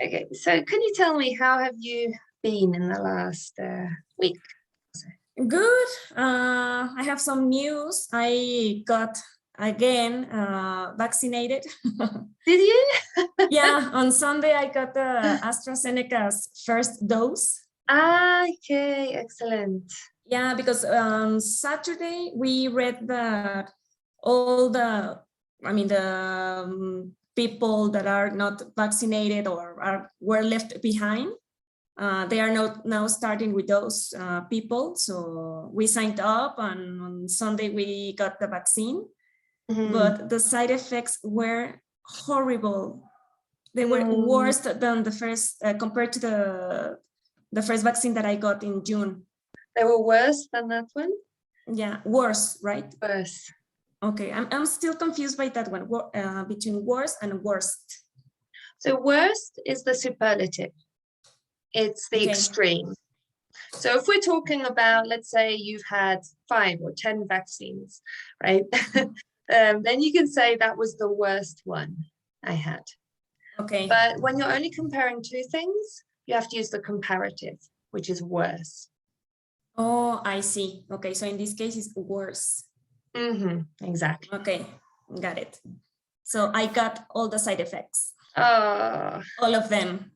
Okay, so can you tell me how have you been in the last week? Good. I have some news. I got again vaccinated. Did you? Yeah, on Sunday I got the AstraZeneca's first dose. Okay, excellent. Yeah, because on Saturday we read that all the, people that are not vaccinated or were left behind. They are now starting with those people. So we signed up and on Sunday we got the vaccine, but the side effects were horrible. They were worse than the first, compared to the first vaccine that I got in June. They were worse than that one? Yeah, worse, right? Worse. Okay, I'm still confused by that one, between worse and worst. So worst is the superlative. It's the extreme. So if we're talking about, let's say you've had 5 or 10 vaccines, right? Then you can say that was the worst one I had. Okay. But when you're only comparing 2 things, you have to use the comparative, which is worse. Oh, I see. Okay, so in this case, it's worse. Exactly. Okay, got it. So I got all the side effects. All of them.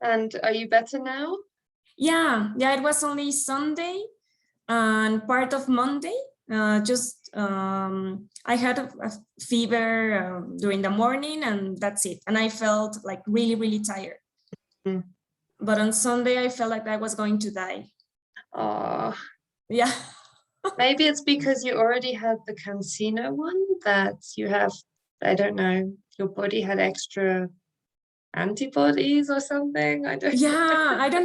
And are you better now? Yeah, it was only Sunday and part of Monday. I had a fever during the morning and that's it. And I felt like really, really tired. But on Sunday, I felt like I was going to die. Oh. Yeah. Maybe it's because you already had the Cancino one that you have, I don't know, your body had extra antibodies or something. I don't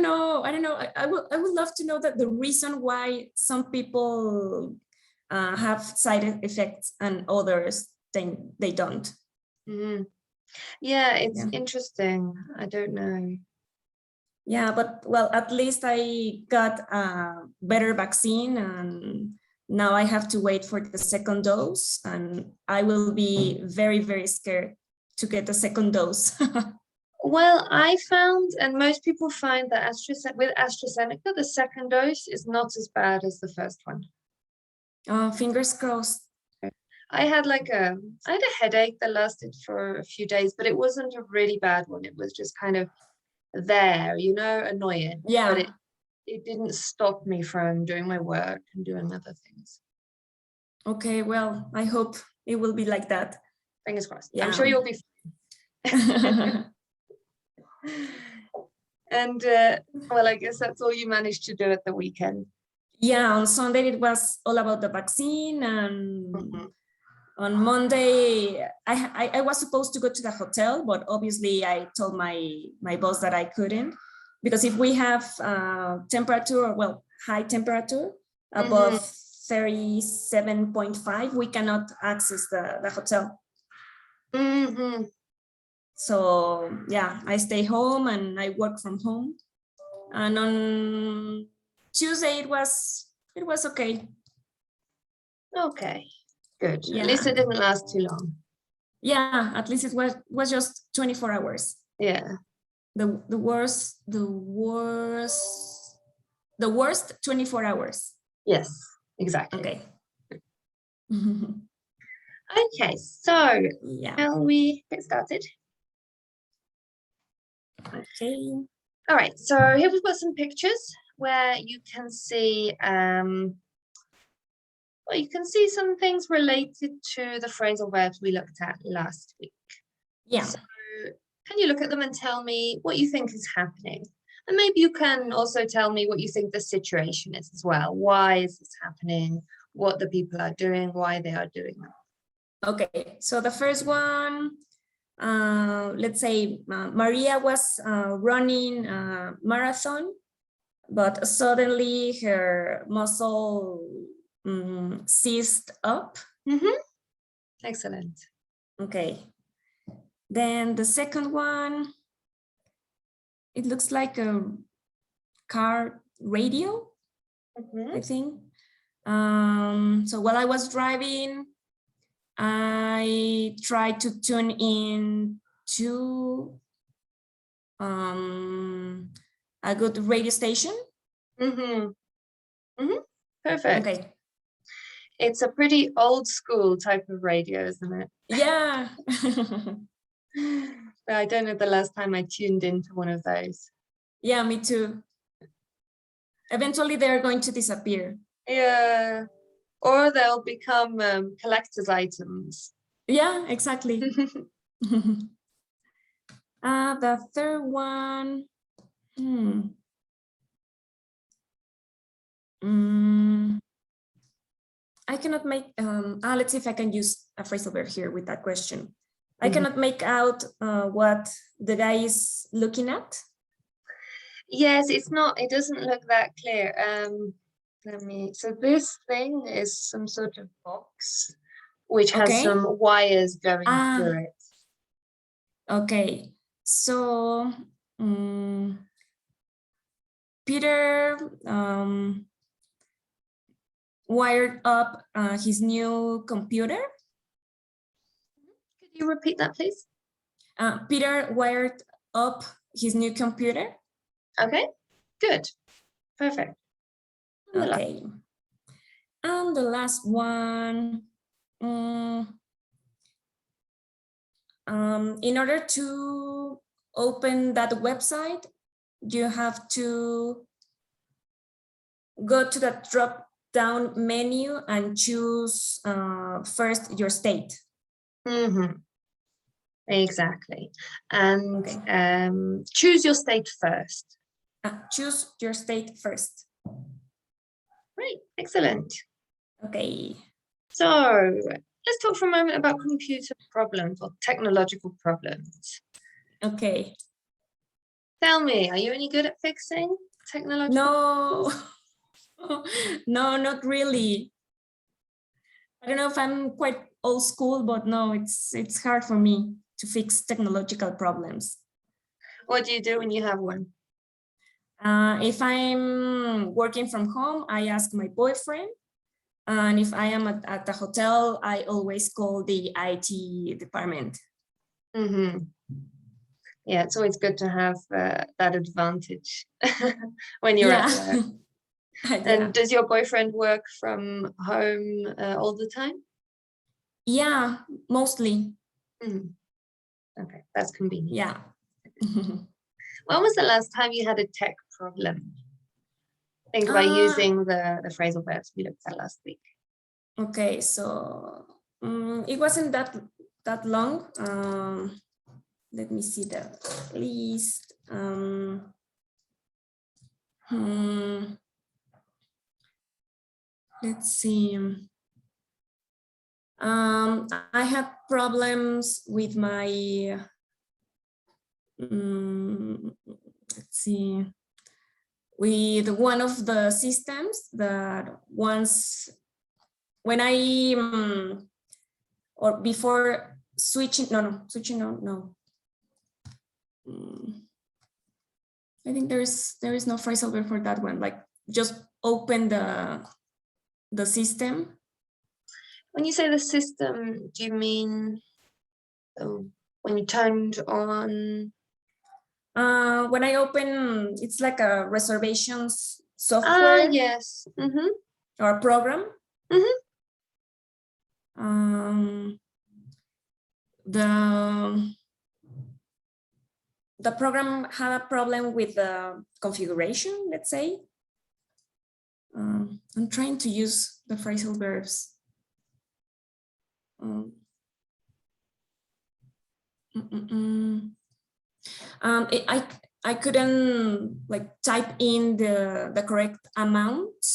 know. I would love to know that the reason why some people have side effects and others they don't. Yeah, it's interesting. I don't know. Yeah, but well, at least I got a better vaccine and now I have to wait for the second dose and I will be very, very scared to get the second dose. Well, I found, and most people find that with AstraZeneca, the second dose is not as bad as the first one. Fingers crossed. I had a headache that lasted for a few days, but it wasn't a really bad one. It was just kind of there, annoying. Yeah. But it didn't stop me from doing my work and doing other things. Okay, well, I hope it will be like that. Fingers crossed. Yeah. I'm sure you'll be fine. And well, I guess that's all you managed to do at the weekend. Yeah, on Sunday it was all about the vaccine, and on Monday I was supposed to go to the hotel, but obviously I told my boss that I couldn't, because if we have temperature, well, high temperature above 37.5, we cannot access the hotel. So yeah, I stay home and I work from home. And on Tuesday it was okay. Okay, good. Yeah. At least it didn't last too long. Yeah, at least it was just 24 hours. Yeah. The worst 24 hours. Yes, exactly. Okay. Okay, so shall we get started? Okay. All right, so here we've got some pictures where you can see you can see some things related to the phrasal verbs we looked at last week. Yeah. So can you look at them and tell me what you think is happening? And maybe you can also tell me what you think the situation is as well. Why is this happening? What the people are doing, why they are doing that. Okay, so the first one, let's say Maria was running a marathon, but suddenly her muscle seized up. Excellent. Okay. Then the second one, it looks like a car radio, I think. So while I was driving, I tried to tune in to a good radio station. Perfect. Okay. It's a pretty old school type of radio, isn't it? Yeah. I don't know the last time I tuned into one of those. Yeah, me too. Eventually they're going to disappear. Yeah. Or they'll become collector's items. Yeah, exactly. The third one. I cannot make, let's see if I can use a phrasal verb here with that question. I cannot make out what the guy is looking at. Yes, it doesn't look that clear. So this thing is some sort of box, which has some wires going through it. Okay, so Peter wired up his new computer. Could you repeat that, please? Peter wired up his new computer. Okay, good, perfect. Okay, and the last one. In order to open that website, you have to go to the drop-down menu and choose first your state. Exactly. And choose your state first. Choose your state first. Great, excellent. Okay. So let's talk for a moment about computer problems or technological problems. Okay. Tell me, are you any good at fixing technological problems? No, not really. I don't know if I'm quite old school, but no, it's hard for me to fix technological problems. What do you do when you have one? If I'm working from home, I ask my boyfriend. And if I am at the hotel, I always call the IT department. Yeah, it's always good to have that advantage when you're at work. And does your boyfriend work from home all the time? Yeah, mostly. Okay, that's convenient. Yeah. When was the last time you had a tech problem? Think about using the phrasal verbs we looked at last week. Okay, so it wasn't that long. Let me see the list. Let's see. I had problems with my, let's see, with one of the systems that once, when I, or before switching, no. I think there is no phrasal verb for that one. Like just open the system. When you say the system, do you mean when you turned on? When I open, it's like a reservations software. Yes. Or program. The program had a problem with the configuration, let's say. I'm trying to use the phrasal verbs. I couldn't like type in the correct amount,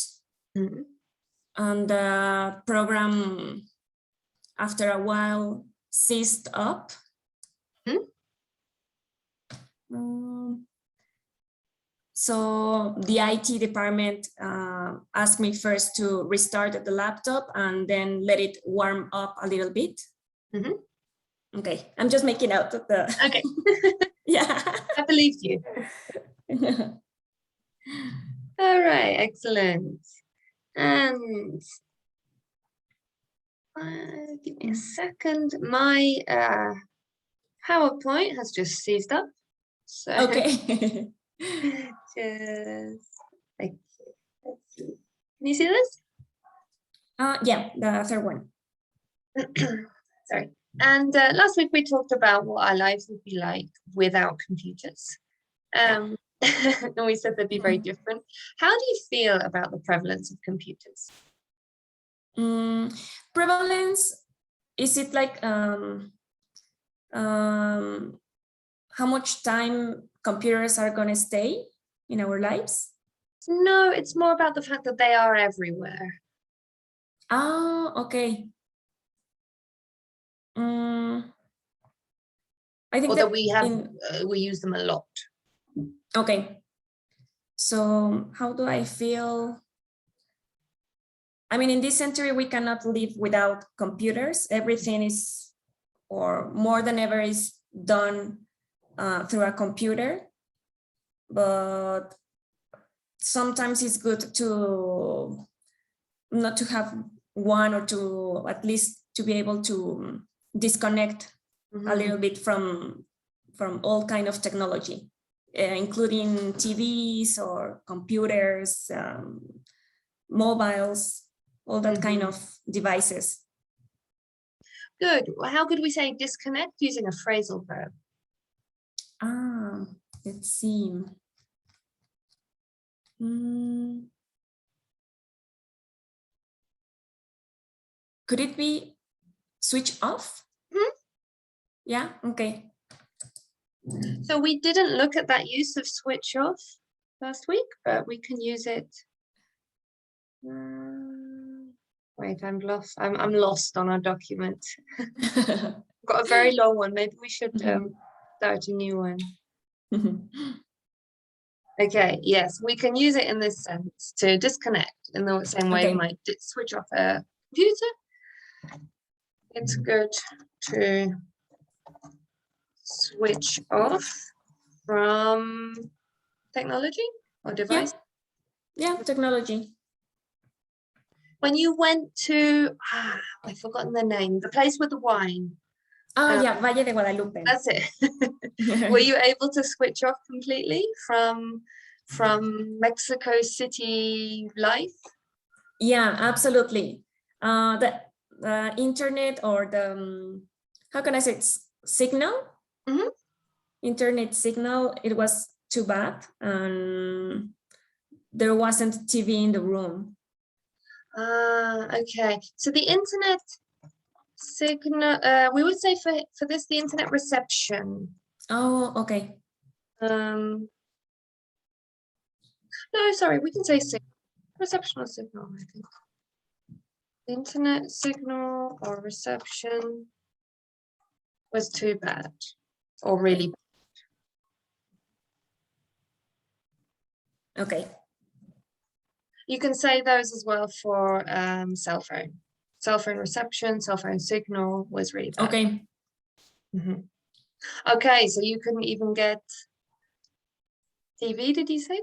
and the program after a while seized up. So the IT department asked me first to restart the laptop and then let it warm up a little bit. Okay, I'm just making out of the. Okay. Yeah. I believed you. All right, excellent. And give me a second. My PowerPoint has just seized up. So Okay. just like, let's see. Can you see this? Yeah, the third one. Sorry. And last week we talked about what our lives would be like without computers. And we said they'd be very different. How do you feel about the prevalence of computers? Prevalence, is it like how much time computers are going to stay in our lives? No, it's more about the fact that they are everywhere. Ah, okay. I think or that we have we use them a lot. Okay. So how do I feel? I mean, in this century, we cannot live without computers. Everything is, or more than ever, is done through a computer. But sometimes it's good to not to have one, or to at least to be able to disconnect a little bit from all kind of technology, including TVs or computers, mobiles, all that kind of devices. Good. How could we say disconnect using a phrasal verb? Let's see. Could it be switch off? Yeah, okay. So we didn't look at that use of switch off last week, but we can use it. Wait, I'm lost. I'm lost on our document. Got a very long one. Maybe we should start a new one. Okay, yes, we can use it in this sense to disconnect in the same way we might switch off a computer. It's good to switch off from technology or device. Yeah, technology. When you went to, I've forgotten the name, the place with the wine. Oh, yeah, Valle de Guadalupe. That's it. Were you able to switch off completely from Mexico City life? Yeah, absolutely. The internet, or the, how can I say it, signal? Internet signal, it was too bad. And there wasn't TV in the room. Okay. So the internet signal, we would say for this, the internet reception. Oh, okay. No, sorry, we can say signal. Reception or signal, I think. Internet signal or reception was too bad or really bad. Okay. You can say those as well for cell phone. Cell phone reception, cell phone signal was really bad. Okay. Okay, so you couldn't even get TV, did you say?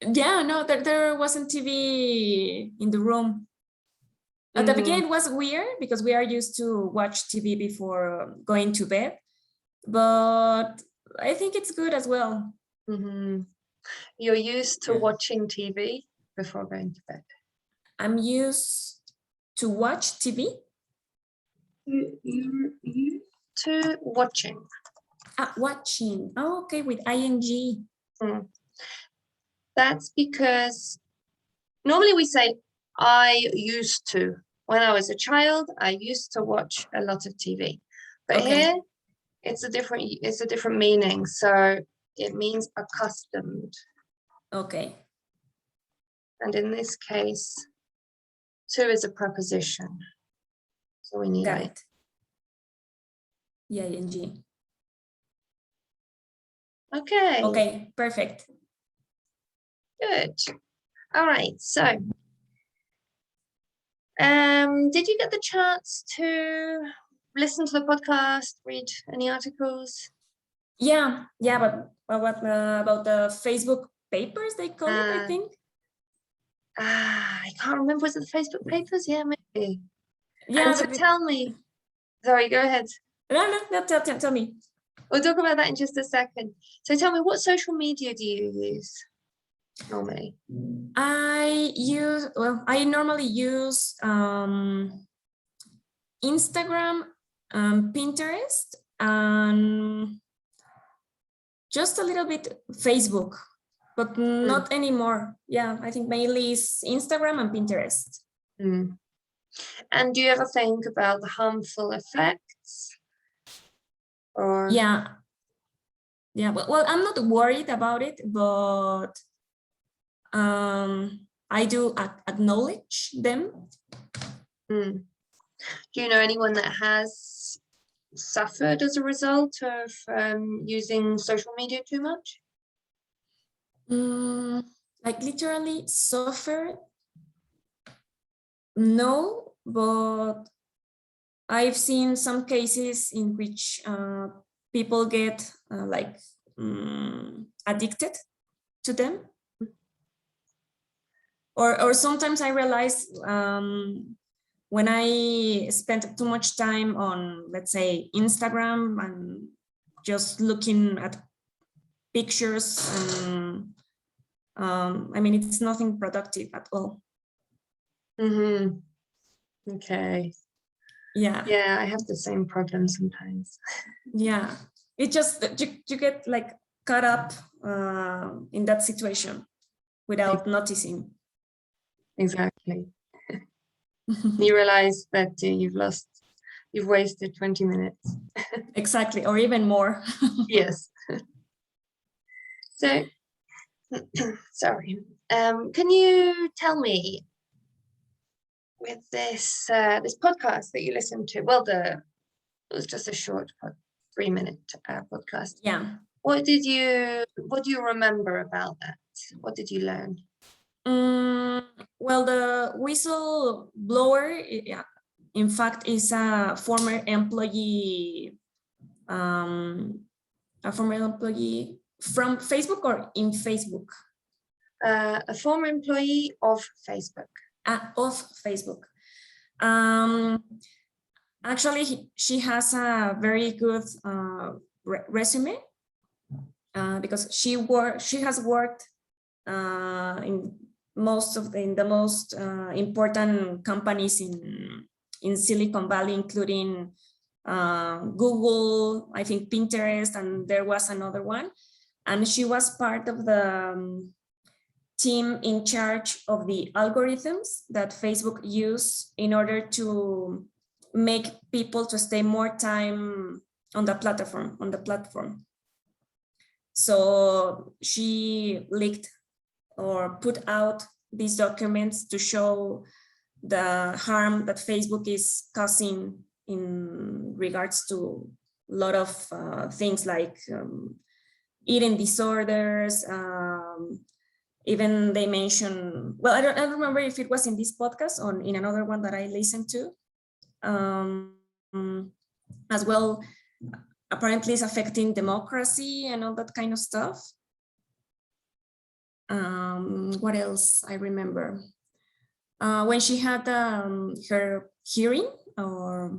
Yeah, no, there wasn't TV in the room. At the beginning, it was weird because we are used to watch TV before going to bed, but I think it's good as well. You're used to watching TV before going to bed. I'm used to watch TV. To watching. Watching. Oh, okay, with ing. That's because normally we say I used to. When I was a child, I used to watch a lot of TV. But here it's a different meaning. So it means accustomed. Okay. And in this case, to is a preposition. So we need it. Yeah, ing. Okay. Okay, perfect. Good. All right. So, did you get the chance to listen to the podcast, read any articles? Yeah, but what about the Facebook papers they call it, I think? I can't remember. Was it the Facebook papers? Yeah, maybe. Yeah. And so tell me. Sorry, go ahead. No, tell me. We'll talk about that in just a second. So tell me, what social media do you use normally? I normally use Instagram, Pinterest, and just a little bit Facebook, but not anymore. Yeah, I think mainly is Instagram and Pinterest. And do you ever think about the harmful effects? Or yeah, well, I'm not worried about it, but I do acknowledge them. do you know anyone that has suffered as a result of using social media too much? Like literally suffer? No, but I've seen some cases in which people get addicted to them. Or sometimes I realize when I spend too much time on, let's say, Instagram and just looking at pictures, and I mean, it's nothing productive at all. Okay. Yeah, I have the same problem sometimes. Yeah, it just you get like caught up in that situation without noticing. Exactly. You realize that you've wasted 20 minutes. Exactly, or even more. Yes. So, sorry. Can you tell me, with this this podcast that you listened to? Well, it was just a short 3-minute podcast. Yeah. What do you remember about that? What did you learn? Well, the whistleblower, in fact, is a former employee from Facebook or in Facebook? A former employee of Facebook. Of Facebook. Actually, she has a very good resume because she has worked in the most important companies in Silicon Valley, including Google, I think Pinterest, and there was another one. And she was part of the team in charge of the algorithms that Facebook use in order to make people to stay more time on the platform. So she leaked or put out these documents to show the harm that Facebook is causing in regards to a lot of things like eating disorders. Even they mention, well, I don't remember if it was in this podcast or in another one that I listened to. As well, apparently it's affecting democracy and all that kind of stuff. What else I remember? When she had her hearing, or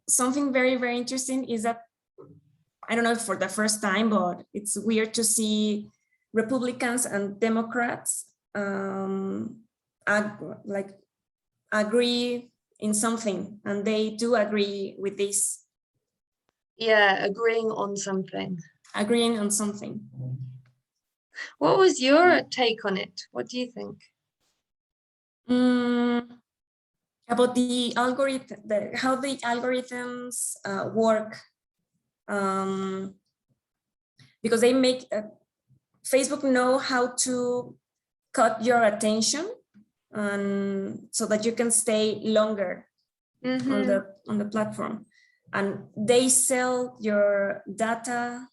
something very, very interesting is that, I don't know if for the first time, but it's weird to see Republicans and Democrats agree in something, and they do agree with this. Yeah, agreeing on something. Agreeing on something. What was your take on it? What do you think? About the algorithm, how the algorithms work. Because they make Facebook know how to cut your attention, and so that you can stay longer on the platform, and they sell your data.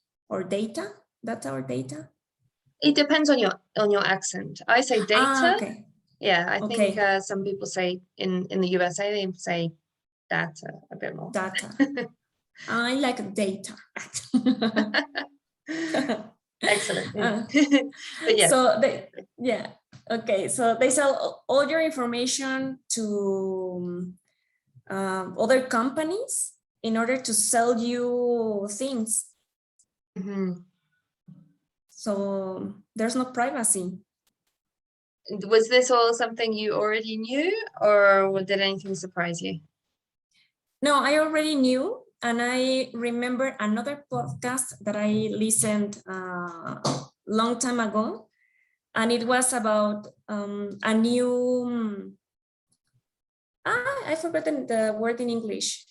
It depends on your accent. I say data. Okay. Yeah, I think some people say in the USA they say data a bit more. Data. I like data. Excellent. But yes. So so they sell all your information to other companies, in order to sell you things. So there's no privacy. Was this all something you already knew, or did anything surprise you? No, I already knew. And I remember another podcast that I listened a long time ago. And it was about a new, I forgotten the word in English.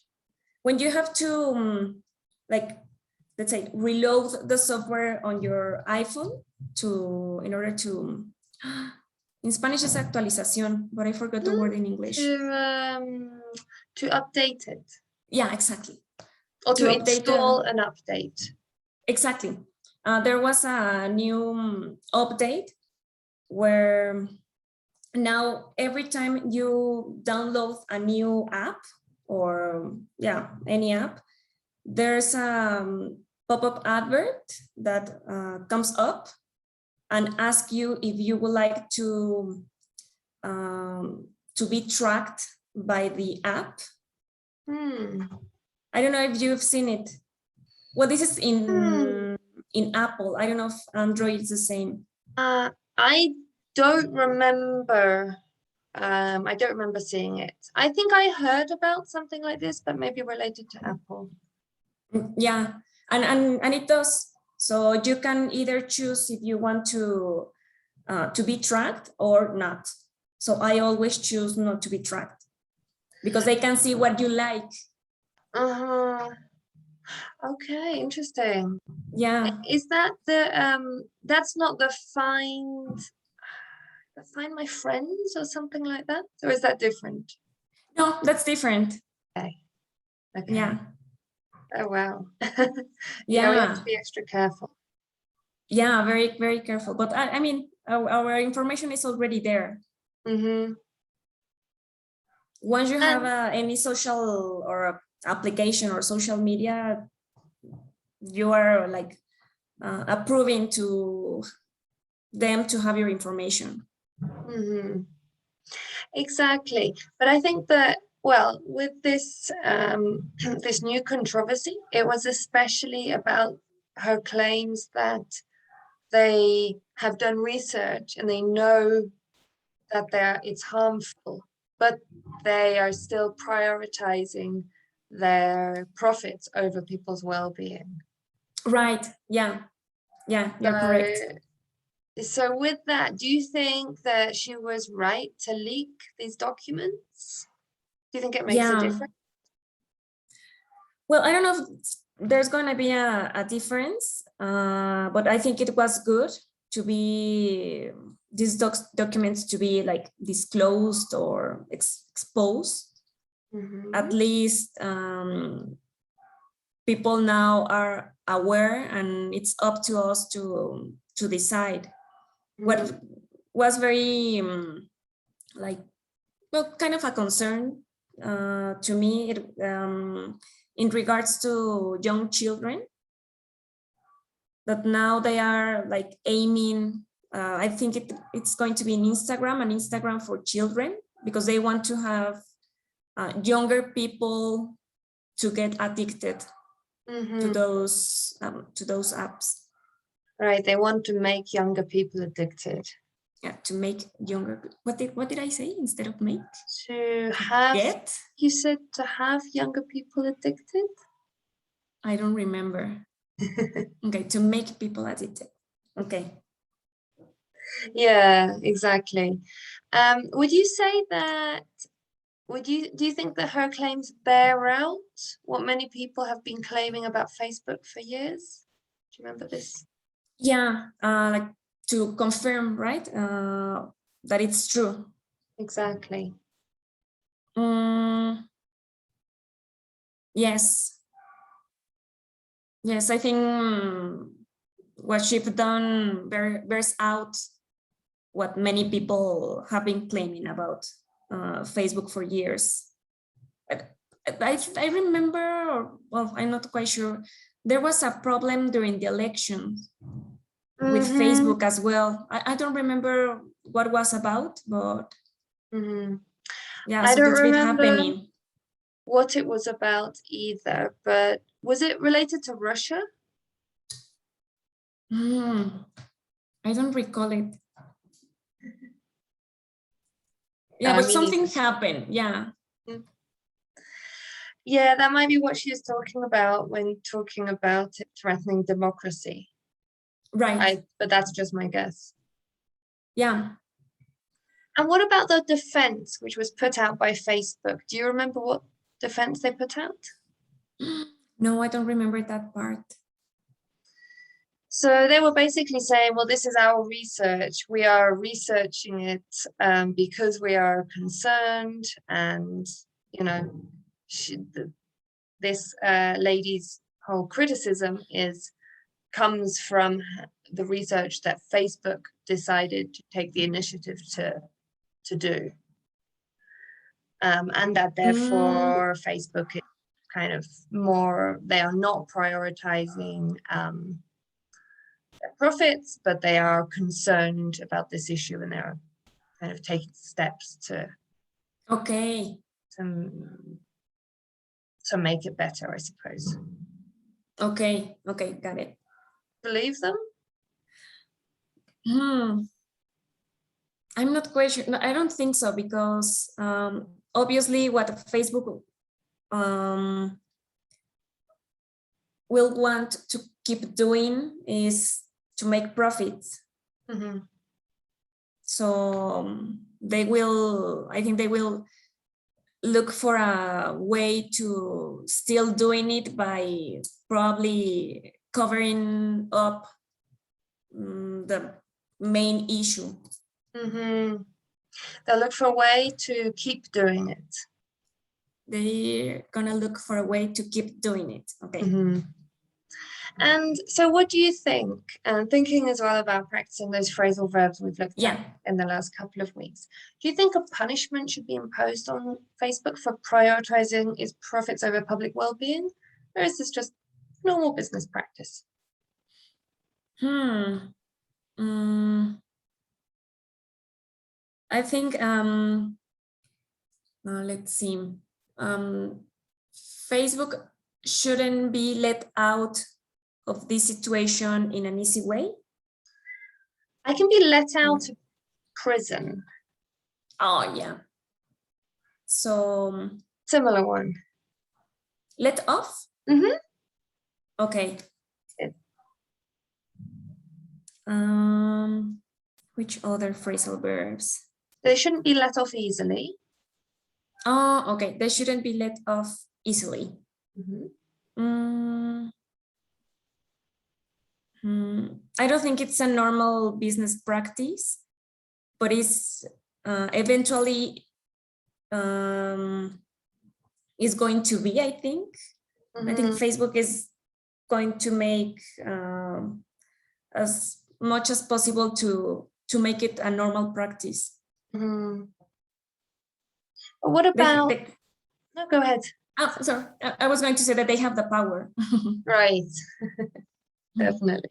When you have to, like, let's say, reload the software on your iPhone in order to, in Spanish is actualización, but I forgot the word in English. To update it. Yeah, exactly. Or to install an update. Exactly. There was a new update where now every time you download a new app or any app, there's a pop-up advert that comes up and asks you if you would like to be tracked by the app. I don't know if you've seen it. Well, this is in Apple. I don't know if Android is the same. I don't remember. I don't remember seeing it. I think I heard about something like this, but maybe related to Apple. Yeah, and it does. So you can either choose if you want to be tracked or not. So I always choose not to be tracked because they can see what you like. Okay, interesting. Yeah. Is that the that's not the find my friends or something like that? Or is that different? No, that's different. Okay. Yeah. Oh wow. Yeah, we have to be extra careful. Yeah, very, very careful. But I mean, our information is already there. Once you have any social or application or social media, you are like approving to them to have your information. Exactly. But I think that, well, with this this new controversy, it was especially about her claims that they have done research and they know that it's harmful, but they are still prioritizing their profits over people's well-being. Right. Yeah, you're correct. So with that, do you think that she was right to leak these documents? Do you think it makes a difference? Well, I don't know if there's going to be a difference, but I think it was good to be these documents to be like disclosed or exposed. At least people now are aware, and it's up to us to decide. What was very kind of a concern to me in regards to young children, that now they are like aiming, I think it's going to be an Instagram for children, because they want to have younger people to get addicted to those apps. Right, they want to make younger people addicted. Yeah, to make younger. What did I say instead of make? To have. Get? You said to have younger people addicted? I don't remember. Okay, to make people addicted. Okay. Yeah, exactly. Would you say that? Do you think that her claims bear out what many people have been claiming about Facebook for years? Do you remember this? Yeah, like to confirm, right? That it's true. Exactly. Yes. Yes, I think what she's done bears out what many people have been claiming about Facebook for years. I remember, well, I'm not quite sure, there was a problem during the election with Facebook as well. I don't remember what was about, but yeah, I so don't it's been remember happening. what it was about either, but was it related to Russia? I don't recall it. Yeah, I but mean, something happened. Yeah. yeah, that might be what she is talking about when talking about it threatening democracy. Right. But that's just my guess. Yeah. And what about the defense, which was put out by Facebook? Do you remember what defense they put out? No, I don't remember that part. So they were basically saying, well, this is our research. We are researching it because we are concerned. And, you know, this lady's whole criticism comes from the research that Facebook decided to take the initiative to do. And that therefore Facebook is kind of more, they are not prioritizing their profits, but they are concerned about this issue and they're kind of taking steps to make it better, I suppose. Okay, got it. Believe them? I'm not quite sure. No, I don't think so, because obviously what Facebook will want to keep doing is to make profits. So I think they will look for a way to still doing it by probably covering up the main issue. They'll look for a way to keep doing it. They're gonna look for a way to keep doing it. Okay. And so what do you think, and thinking as well about practicing those phrasal verbs we've looked at in the last couple of weeks, do you think a punishment should be imposed on Facebook for prioritizing its profits over public well-being? Or is this just normal business practice? I think, let's see, Facebook shouldn't be let out of this situation in an easy way. I can be let out of prison. Oh, yeah. So similar one. Let off? Okay. Which other phrasal verbs? They shouldn't be let off easily. Oh, okay. They shouldn't be let off easily. I don't think it's a normal business practice, but it's eventually is going to be, I think. I think Facebook is going to make as much as possible to make it a normal practice. What about... No, go ahead. Oh, sorry. I was going to say that they have the power. Right. Definitely.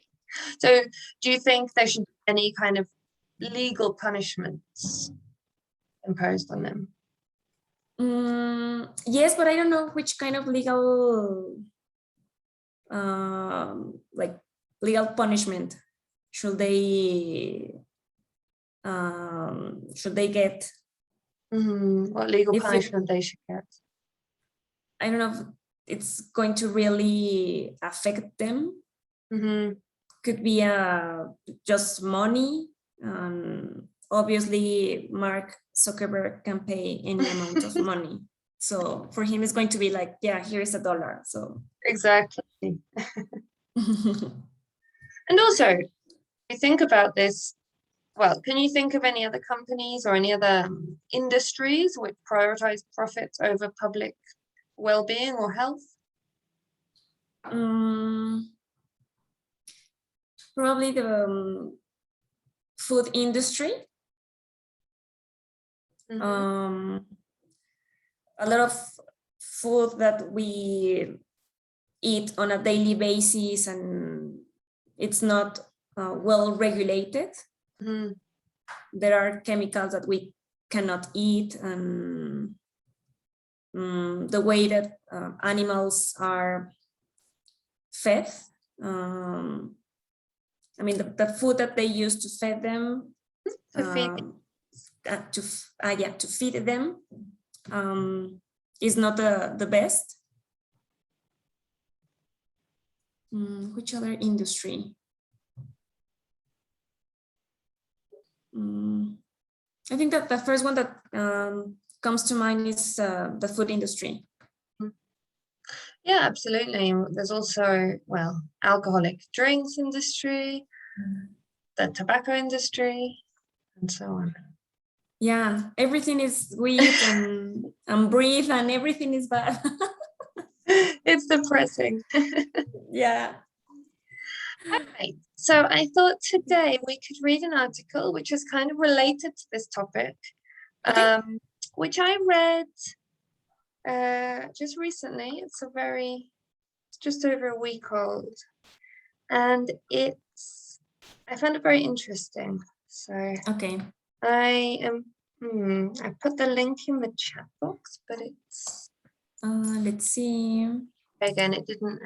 So do you think there should be any kind of legal punishments imposed on them? Yes, but I don't know which kind of legal legal punishment should they get? What legal punishment they should get? I don't know if it's going to really affect them. Could be just money. Obviously, Mark Zuckerberg can pay any amount of money. So for him, it's going to be like, yeah, here's $1. So exactly. And also, you think about this, well, can you think of any other companies or any other industries which prioritize profits over public well-being or health? Probably the food industry. A lot of food that we eat on a daily basis and it's not well regulated. There are chemicals that we cannot eat, and the way that animals are fed. I mean, the food that they use to feed them, to feed them is not the best. Which other industry? I think that the first one that comes to mind is the food industry. Yeah, absolutely. There's also, well, alcoholic drinks industry, the tobacco industry, and so on. Yeah, everything is weed and breathe, and everything is bad. It's depressing. Yeah. Okay, so I thought today we could read an article which is kind of related to this topic, Okay. which I read just recently. It's just over a week old, and I found it very interesting. So Okay. I put the link in the chat box, but it's let's see. again, it didn't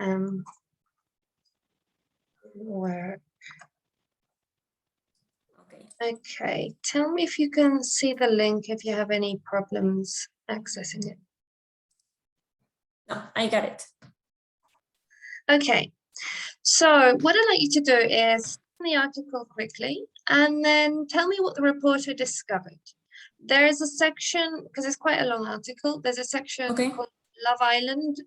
work. Okay, tell me if you can see the link, if you have any problems accessing it. No, I got it. Okay, so what I'd like you to do is the article quickly and then tell me what the reporter discovered. There is a section, because it's quite a long article, there's a section called Love Island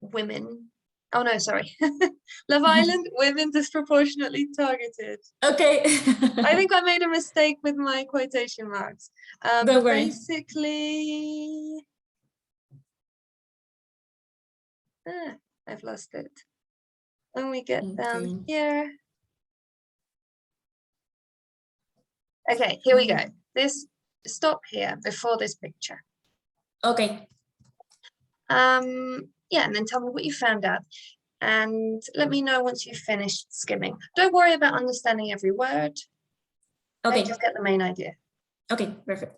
Women. Oh no, sorry. Love Island Women Disproportionately Targeted. Okay. I think I made a mistake with my quotation marks. Don't worry. Basically, I've lost it. When we get down here. Okay, here we go. Stop here before this picture. Okay. Yeah, and then tell me what you found out. And let me know once you've finished skimming. Don't worry about understanding every word. Okay. Just get the main idea. Okay, perfect.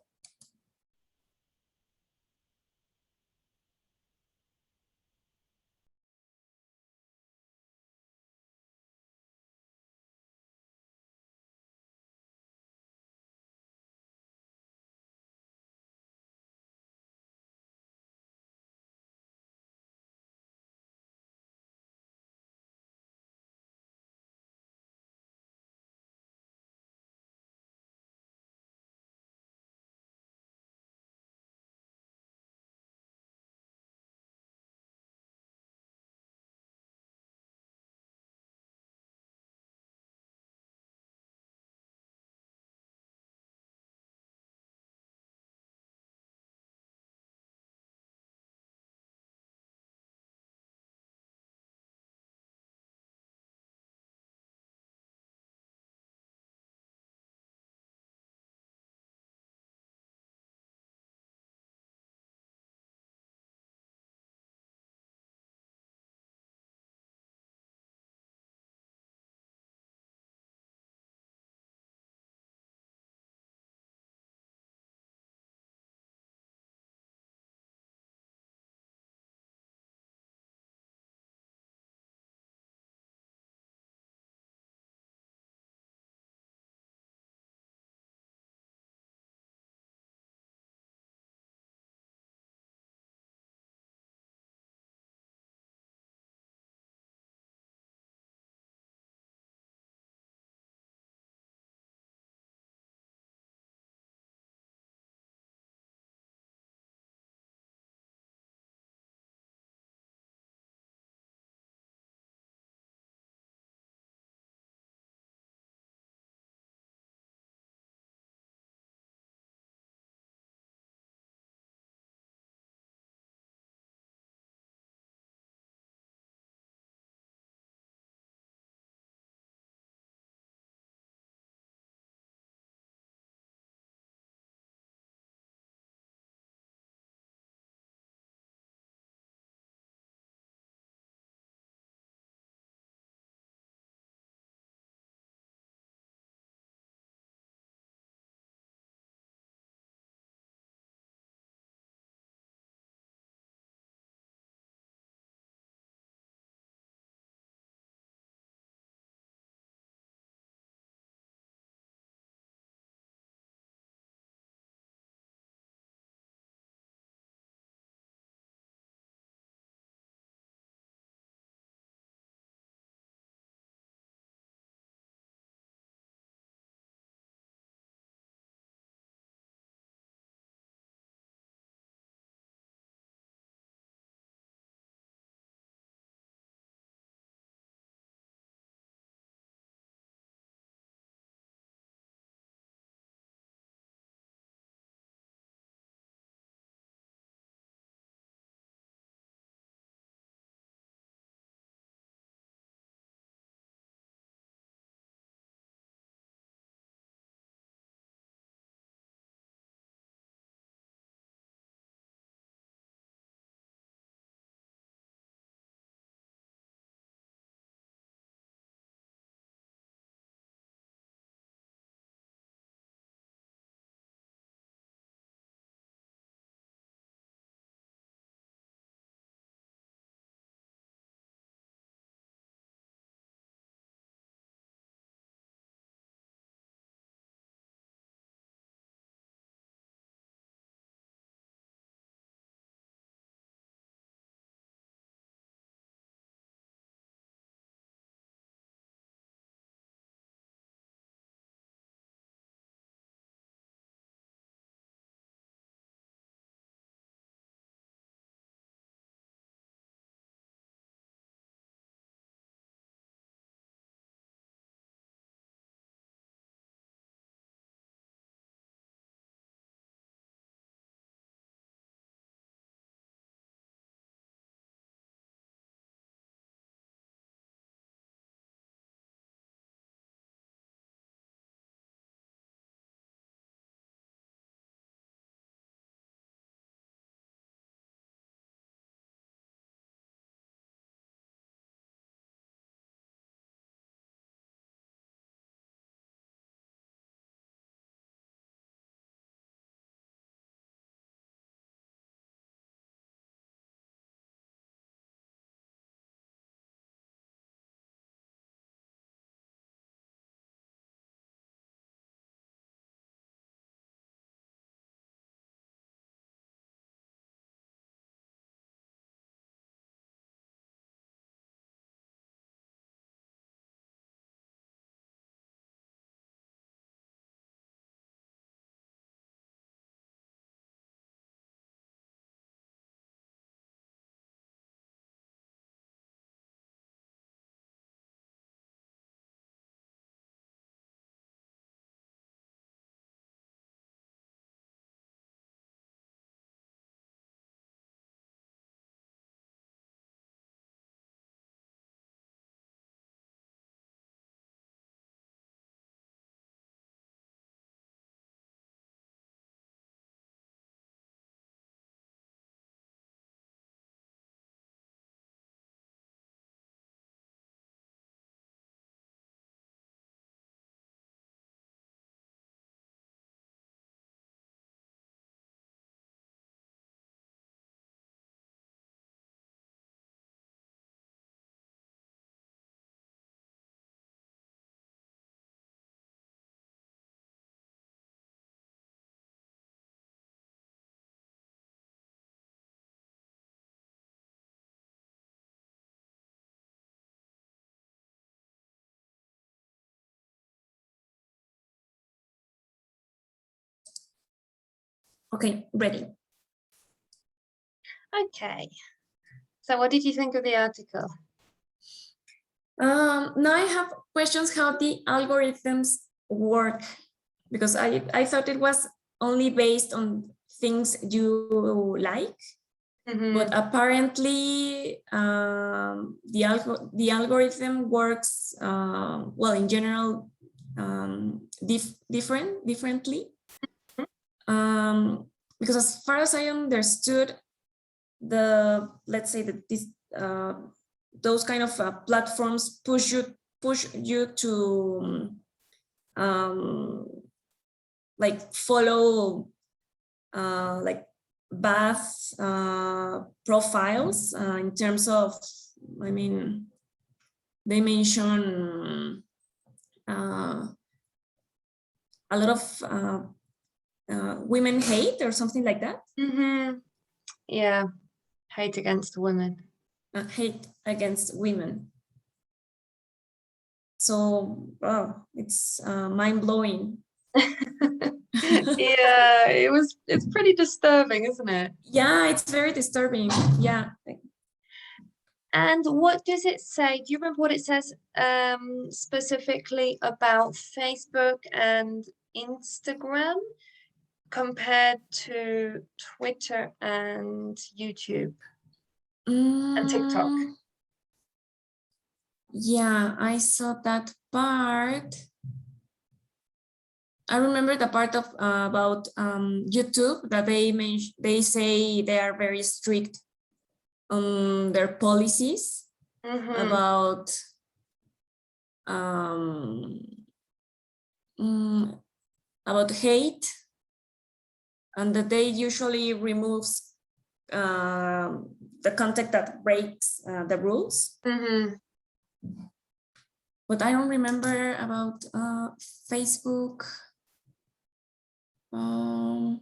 Okay, ready. Okay. So what did you think of the article? Now I have questions how the algorithms work, because I thought it was only based on things you like, but apparently the algorithm works well in general differently. Because as far as I understood, let's say that those kind of platforms push you to like follow like bad profiles in terms of, I mean, they mention a lot of women hate or something like that. Yeah, hate against women. Hate against women. So, wow, it's mind-blowing. Yeah, it's pretty disturbing, isn't it? Yeah, it's very disturbing. Yeah. And what does it say? Do you remember what it says specifically about Facebook and Instagram compared to Twitter and YouTube and TikTok? Yeah, I saw that part. I remember the part of about YouTube that they say they are very strict on their policies about hate, and that they usually removes the content that breaks the rules. But I don't remember about Facebook. Oh,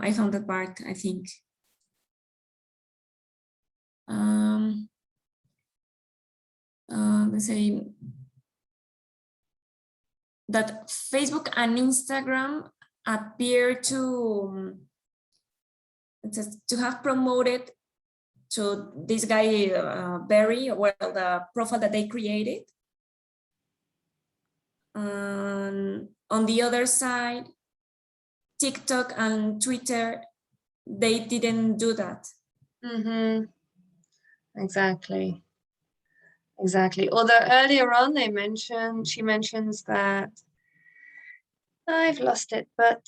I found that part, I think. Let's say that Facebook and Instagram appear to have promoted to this guy Barry, well, the profile that they created. On the other side, TikTok and Twitter, they didn't do that. Exactly. Although earlier on she mentions that, I've lost it, but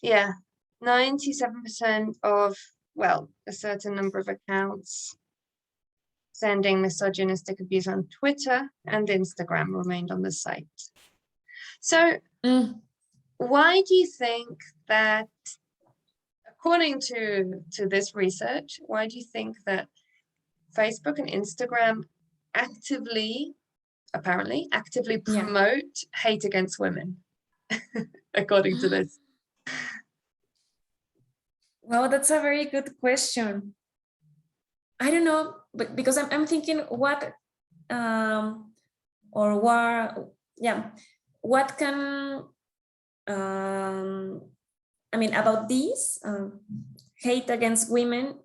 yeah, 97% of, well, a certain number of accounts sending misogynistic abuse on Twitter and Instagram remained on the site. So why do you think that, according to this research, why do you think that Facebook and Instagram apparently actively promote hate against women, according to this? Well, that's a very good question. I don't know, but because I'm thinking what what can I mean about these hate against women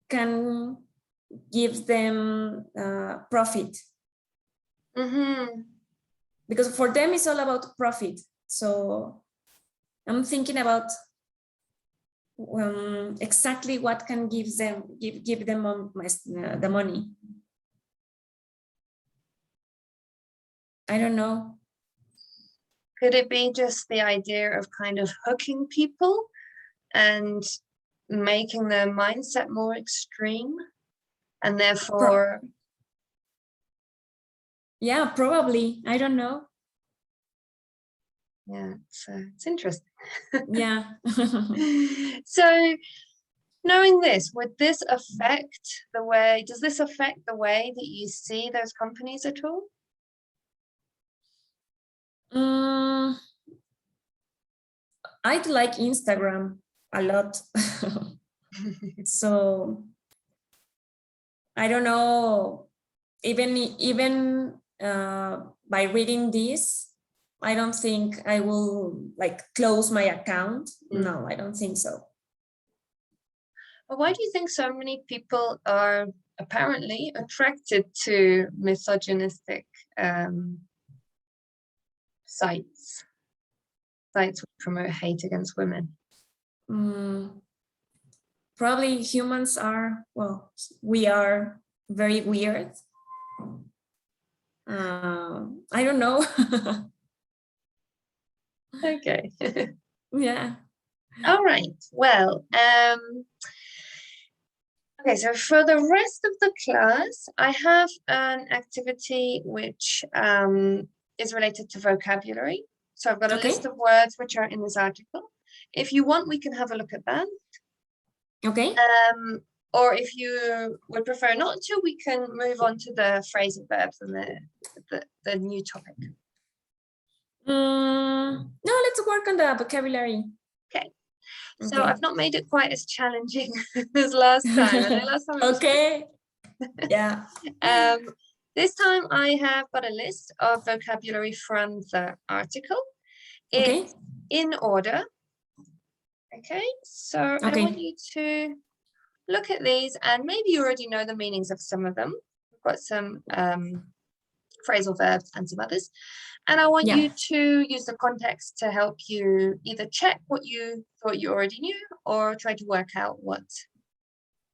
can give them profit. Because for them it's all about profit. So I'm thinking about exactly what can give them the money. I don't know. Could it be just the idea of kind of hooking people and making their mindset more extreme, and therefore yeah, probably, I don't know. Yeah, it's interesting. Yeah. So knowing this, does this affect the way that you see those companies at all? I'd like Instagram a lot. So I don't know even by reading this, I don't think I will like close my account. No, I don't think so. Well, why do you think so many people are apparently attracted to misogynistic sites which promote hate against women? Probably humans are, well, we are very weird. I don't know. Okay. Yeah. All right. Well, okay, so for the rest of the class, I have an activity which is related to vocabulary. So I've got a list of words which are in this article. If you want, we can have a look at that. Okay. Or if you would prefer not to, we can move on to the phrasal verbs and the new topic. No, let's work on the vocabulary. Okay. So I've not made it quite as challenging as last time. I know last time it was okay. Yeah. This time I have got a list of vocabulary from the article. It's in order. Okay, so I want you to look at these, and maybe you already know the meanings of some of them. We've got some phrasal verbs and some others. And I want you to use the context to help you either check what you thought you already knew or try to work out what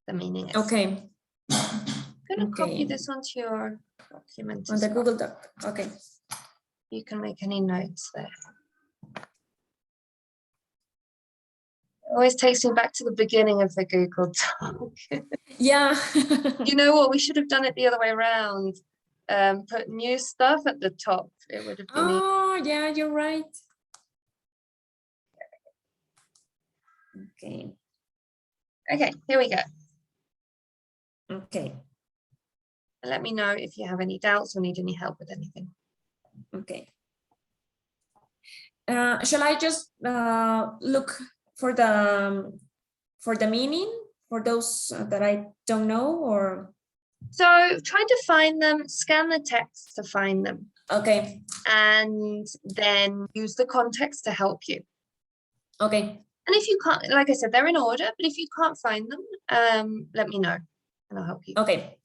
the meaning is. Okay. I'm going to copy this onto your document. On the Google Doc. Okay. You can make any notes there. It always takes me back to the beginning of the Google Doc. Yeah. You know what? We should have done it the other way around. Put new stuff at the top. It would have been easy. Yeah, you're right. Okay. Okay, here we go. Okay. Let me know if you have any doubts or need any help with anything. Okay. Shall I just look for the meaning for those that I don't know, or? So try to find them, scan the text to find them. Okay. And then use the context to help you. Okay. And if you can't, like I said, they're in order, but if you can't find them, let me know and I'll help you. Okay.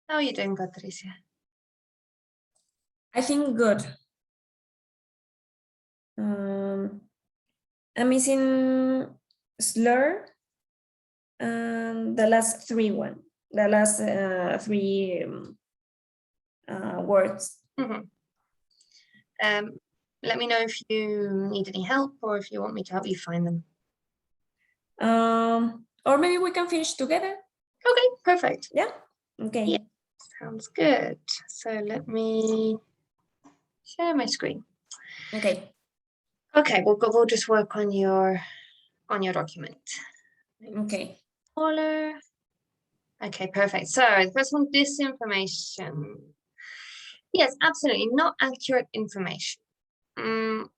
How are you doing, Patricia? I think good. I'm missing slur and the last three words. Let me know if you need any help or if you want me to help you find them. Or maybe we can finish together. Okay, perfect. Yeah. Okay. Yeah, sounds good. So let me share my screen. Okay. Okay, we'll just work on your document. Okay. Smaller. Okay, perfect. So the first one, disinformation. Yes, absolutely, not accurate information. Do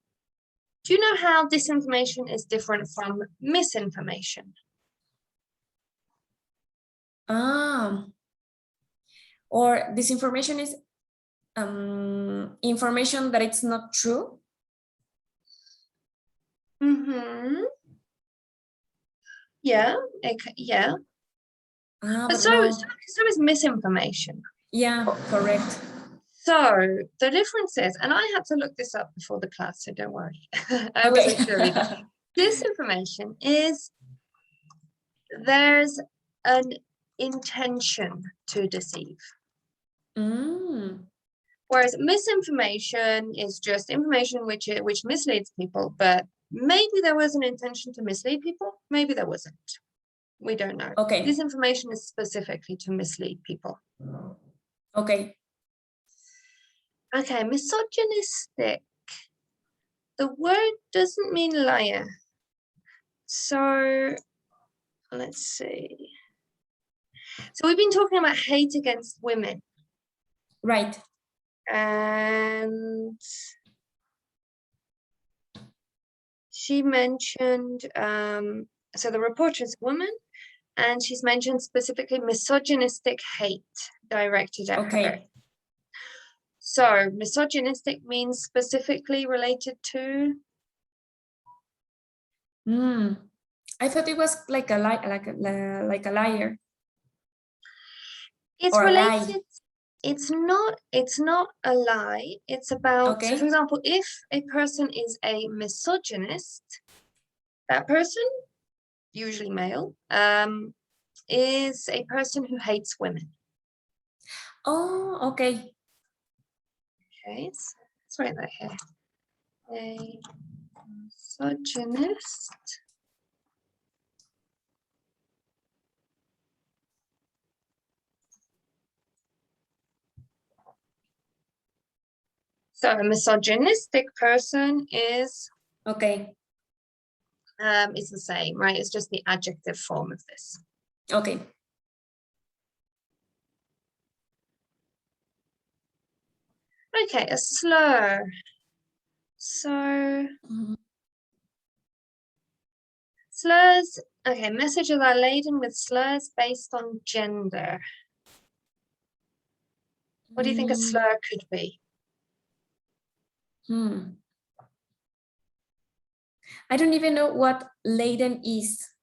you know how disinformation is different from misinformation? Or disinformation is information that it's not true. Yeah, yeah. But so is misinformation. Yeah, correct. So the difference is, and I had to look this up before the class, so don't worry. I wasn't sure either. Disinformation is there's an intention to deceive. Whereas misinformation is just information which misleads people, but maybe there was an intention to mislead people, maybe there wasn't. We don't know. Okay. Disinformation is specifically to mislead people. Okay. Okay, misogynistic. The word doesn't mean liar. So let's see. So we've been talking about hate against women. Right. And she mentioned, so the reporter is a woman, and she's mentioned specifically misogynistic hate directed at her. So misogynistic means specifically related to? I thought it was like a liar. It's related. It's not a lie. It's about, so for example, if a person is a misogynist, that person, usually male, is a person who hates women. Oh, okay. Okay, so let's write that here. A misogynist. So a misogynistic person is it's the same, right? It's just the adjective form of this. Okay. Okay, a slur. So slurs, okay, messages are laden with slurs based on gender. What do you think a slur could be? I don't even know what laden is.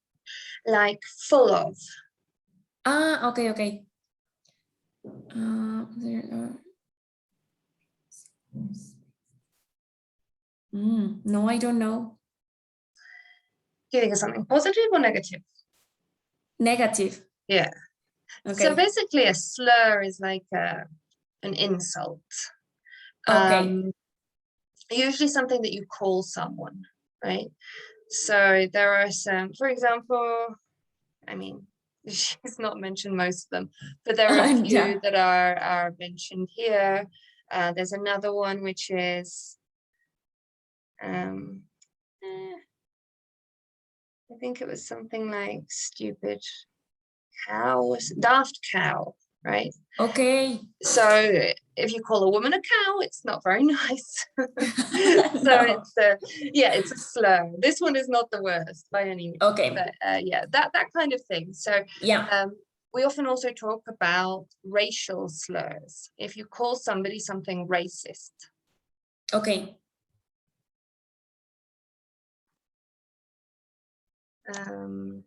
Like full of. Okay. No, I don't know. Do you think it's something positive or negative? Negative. Yeah. Okay. So basically a slur is like an insult. Usually something that you call someone, right? So there are some, for example, I mean, she's not mentioned most of them, but there are a few that are mentioned here. There's another one which is, I think it was something like stupid cow, daft cow, right? Okay. So if you call a woman a cow, it's not very nice. So it's a slur. This one is not the worst by any means. Okay. But that kind of thing. So we often also talk about racial slurs. If you call somebody something racist. Okay. An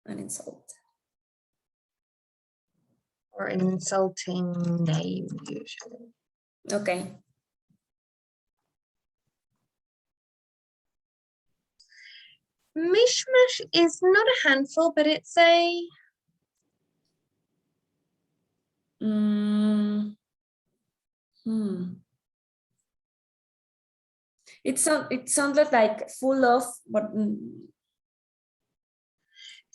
insult. or an insulting name usually. Okay. Mishmash is not a handful, but it's a... It sounded like full of, but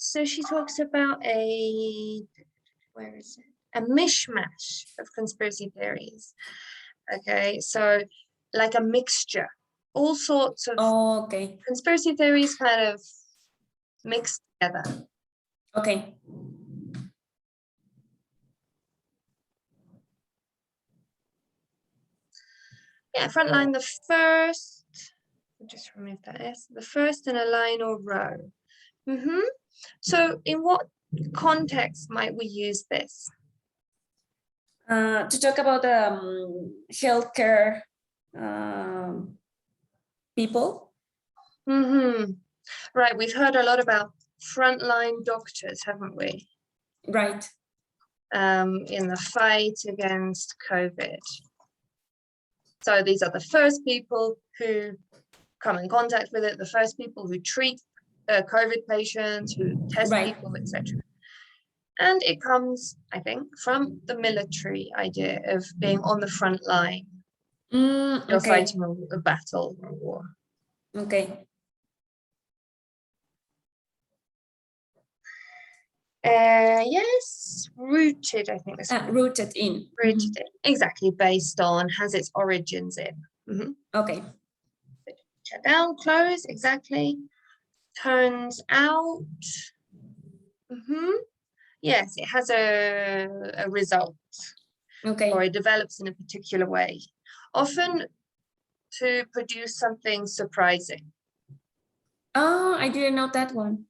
So she talks about a, where is it? A mishmash of conspiracy theories. Okay, so like a mixture, all sorts of okay. conspiracy theories kind of mixed together. Okay. Yeah, front line, the first, just remove that S, the first in a line or row. So in what context might we use this? To talk about healthcare people. Right, we've heard a lot about frontline doctors, haven't we? Right. In the fight against COVID. So these are the first people who come in contact with it, the first people who treat COVID patients, who test people, etc. And it comes, I think, from the military idea of being on the front line. You're fighting a battle or a war. Okay. Yes, rooted, I think this one. Rooted in. Rooted in, exactly, based on, has its origins in. Okay. Shut down, close, exactly. Turns out. Yes, it has a result. Okay. Or it develops in a particular way. Often to produce something surprising. Oh, I didn't know that one.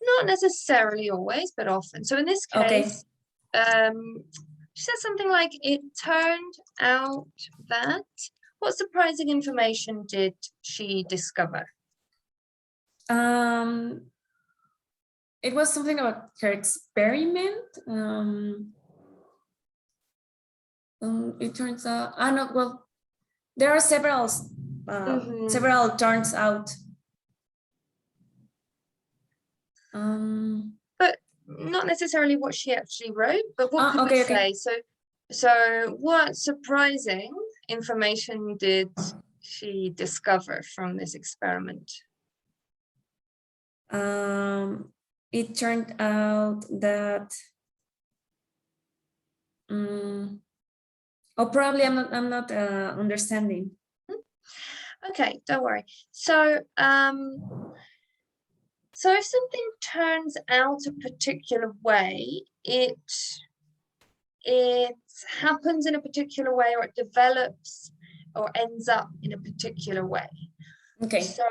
Not necessarily always, but often. So in this case, she says something like, it turned out that. What surprising information did she discover? It was something about her experiment. It turns out, no, well, there are several turns out. But not necessarily what she actually wrote, but what could we say? So what surprising information did she discover from this experiment? It turned out that probably I'm not understanding. Okay, don't worry. So so if something turns out a particular way, it happens in a particular way, or it develops or ends up in a particular way. Okay. So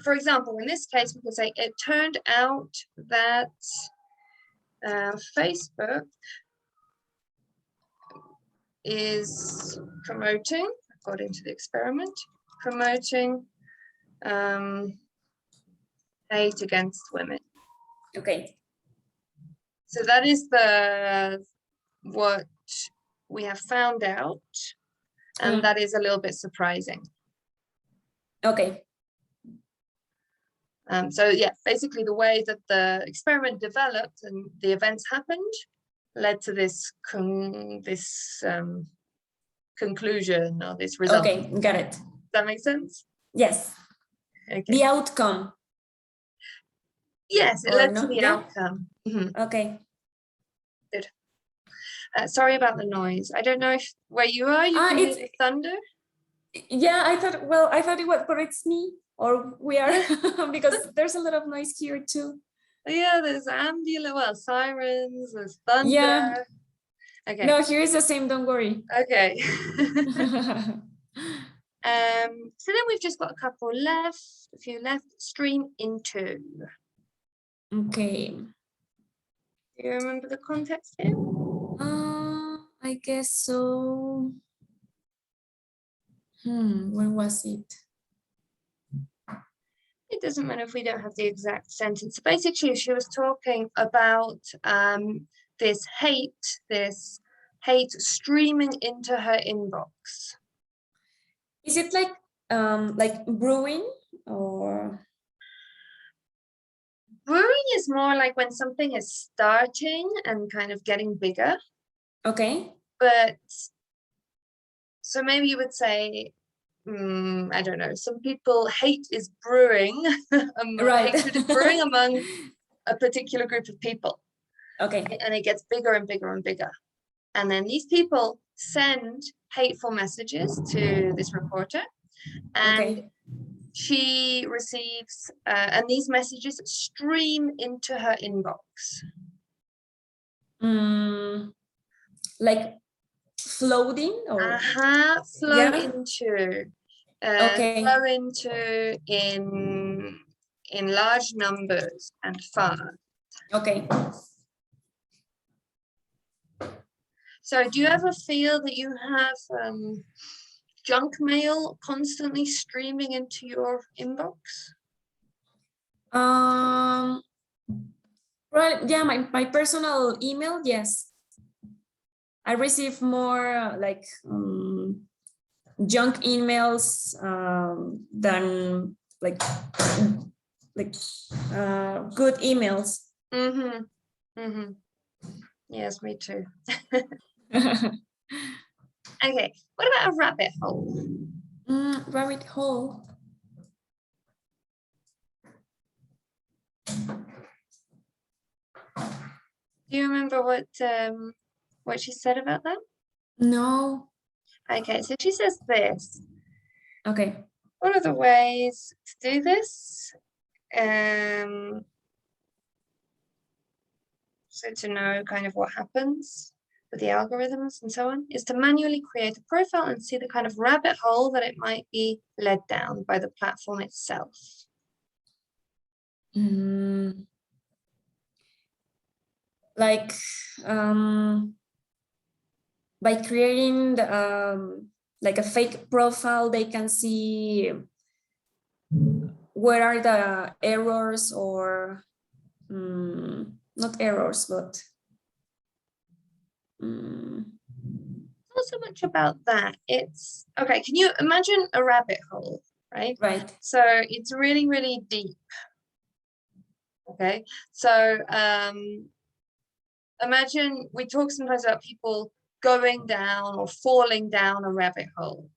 for example, in this case, we could say it turned out that Facebook is promoting, according to the experiment, promoting hate against women. Okay. So that is what we have found out, and that is a little bit surprising. Okay. So yeah, basically the way that the experiment developed and the events happened led to this conclusion or this result. Okay, got it. Does that make sense? Yes. Okay. The outcome. Yes, it led to the outcome. Okay. Good. Sorry about the noise. I don't know if where you are, you can hear the thunder. Yeah, I thought it was, but it's me, or we are, because there's a lot of noise here too. Yeah, there's sirens, there's thunder. Yeah. Okay. No, here is the same, don't worry. Okay. So then we've just got a couple left, a few left. Stream into. Okay. Do you remember the context here? I guess so. When was it? It doesn't matter if we don't have the exact sentence. Basically, she was talking about this hate streaming into her inbox. Is it like brewing or? Brewing is more like when something is starting and kind of getting bigger. Okay. But so maybe you would say, I don't know, some people hate is brewing, Right. hatred is brewing among a particular group of people. Okay. And it gets bigger and bigger and bigger. And then these people send hateful messages to this reporter, and Okay. she receives, and these messages stream into her inbox. Like floating or? Flow into. Okay. Flow into in large numbers and fast. Okay. So do you ever feel that you have junk mail constantly streaming into your inbox? Right. Yeah, my personal email, yes. I receive more like junk emails than like good emails. Yes, me too. Okay, what about a rabbit hole? Rabbit hole. Do you remember what she said about that? No. Okay, so she says this. Okay. One of the ways to do this, so to know kind of what happens with the algorithms and so on, is to manually create a profile and see the kind of rabbit hole that it might be led down by the platform itself. Like by creating like a fake profile, they can see where are the errors or not errors, but not so much about that. It's okay. Can you imagine a rabbit hole, right? Right. So it's really, really deep. Okay. So imagine we talk sometimes about people going down or falling down a rabbit hole.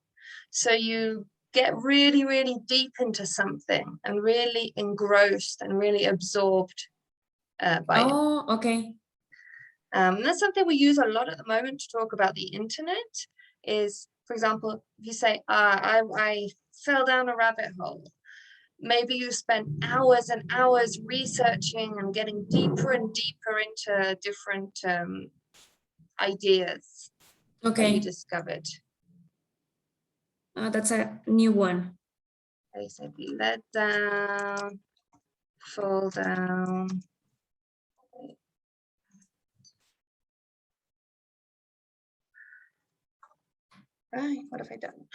So you get really, really deep into something and really engrossed and really absorbed by it. Oh, okay. That's something we use a lot at the moment to talk about the internet is, for example, if you say, I fell down a rabbit hole, maybe you spent hours and hours researching and getting deeper and deeper into different ideas that you discovered. That's a new one. Basically, let down, fall down. Right, what have I done?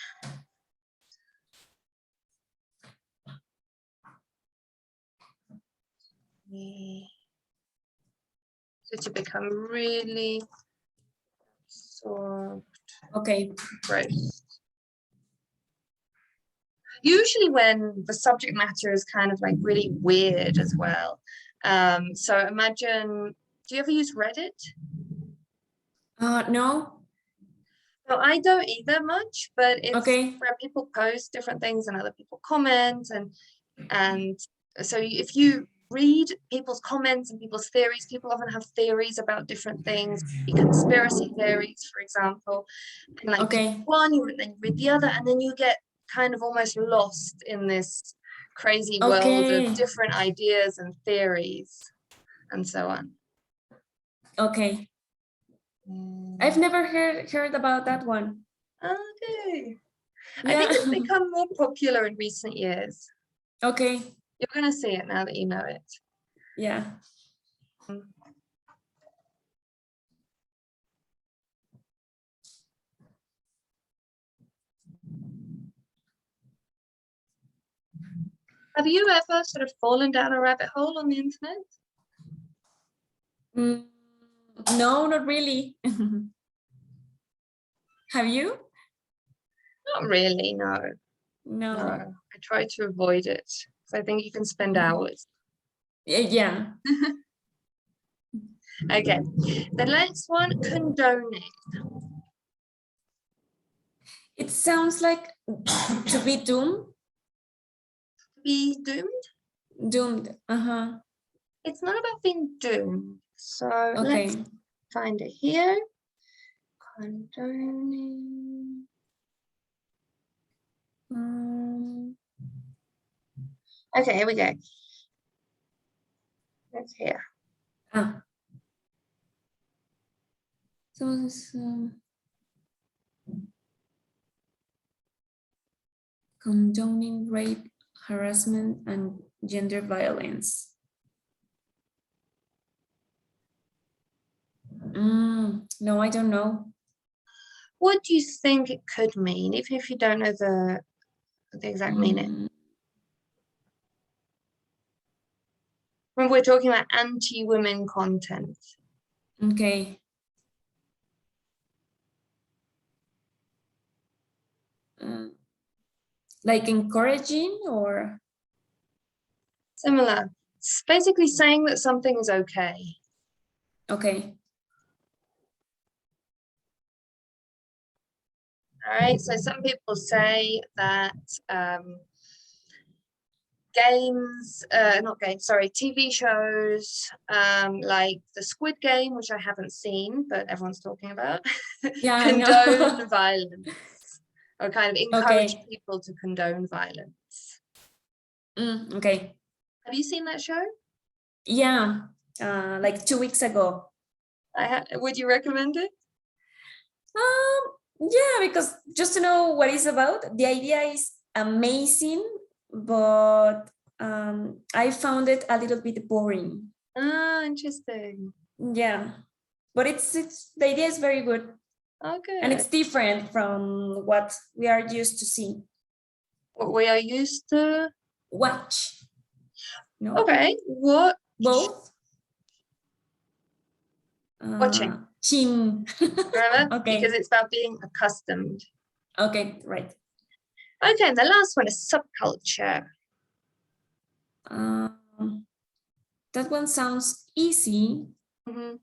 So to become really absorbed. Okay. Gross. Usually when the subject matter is kind of like really weird as well. So imagine, do you ever use Reddit? No. No, I don't either much, but it's where people post different things and other people comment, and so if you read people's comments and people's theories, people often have theories about different things, conspiracy theories, for example, and like one, then you read the other, and then you get kind of almost lost in this crazy world of different ideas and theories and so on. Okay. I've never heard about that one. Okay. Yeah. I think it's become more popular in recent years. Okay. You're going to see it now that you know it. Yeah. Have you ever sort of fallen down a rabbit hole on the internet? No, not really. Have you? Not really, no. No. No, I try to avoid it. So I think you can spend hours. Yeah. Okay, the next one, condoning. It sounds like to be doomed. Be doomed? Doomed. It's not about being doomed. So Okay. let's find it here. Condoning. Okay, here we go. It's here. So it's condoning rape, harassment, and gender violence. No, I don't know. What do you think it could mean, even if you don't know the exact meaning? When we're talking about anti-women content. Okay. Like encouraging or? Similar. It's basically saying that something is okay. Okay. All right, so some people say that TV shows like the Squid Game, which I haven't seen, but everyone's talking about, Yeah, condone violence, or kind of encourage Okay. people to condone violence. Okay. Have you seen that show? Yeah, like 2 weeks ago. Would you recommend it? Yeah, because just to know what it's about, the idea is amazing, but I found it a little bit boring. Ah, interesting. Yeah, but it's the idea is very good. Okay. And it's different from what we are used to see. What we are used to watch. No. Okay. What? Both. Watching. Chin. Remember? Okay. Because it's about being accustomed. Okay, right. Okay, and the last one is subculture. That one sounds easy. I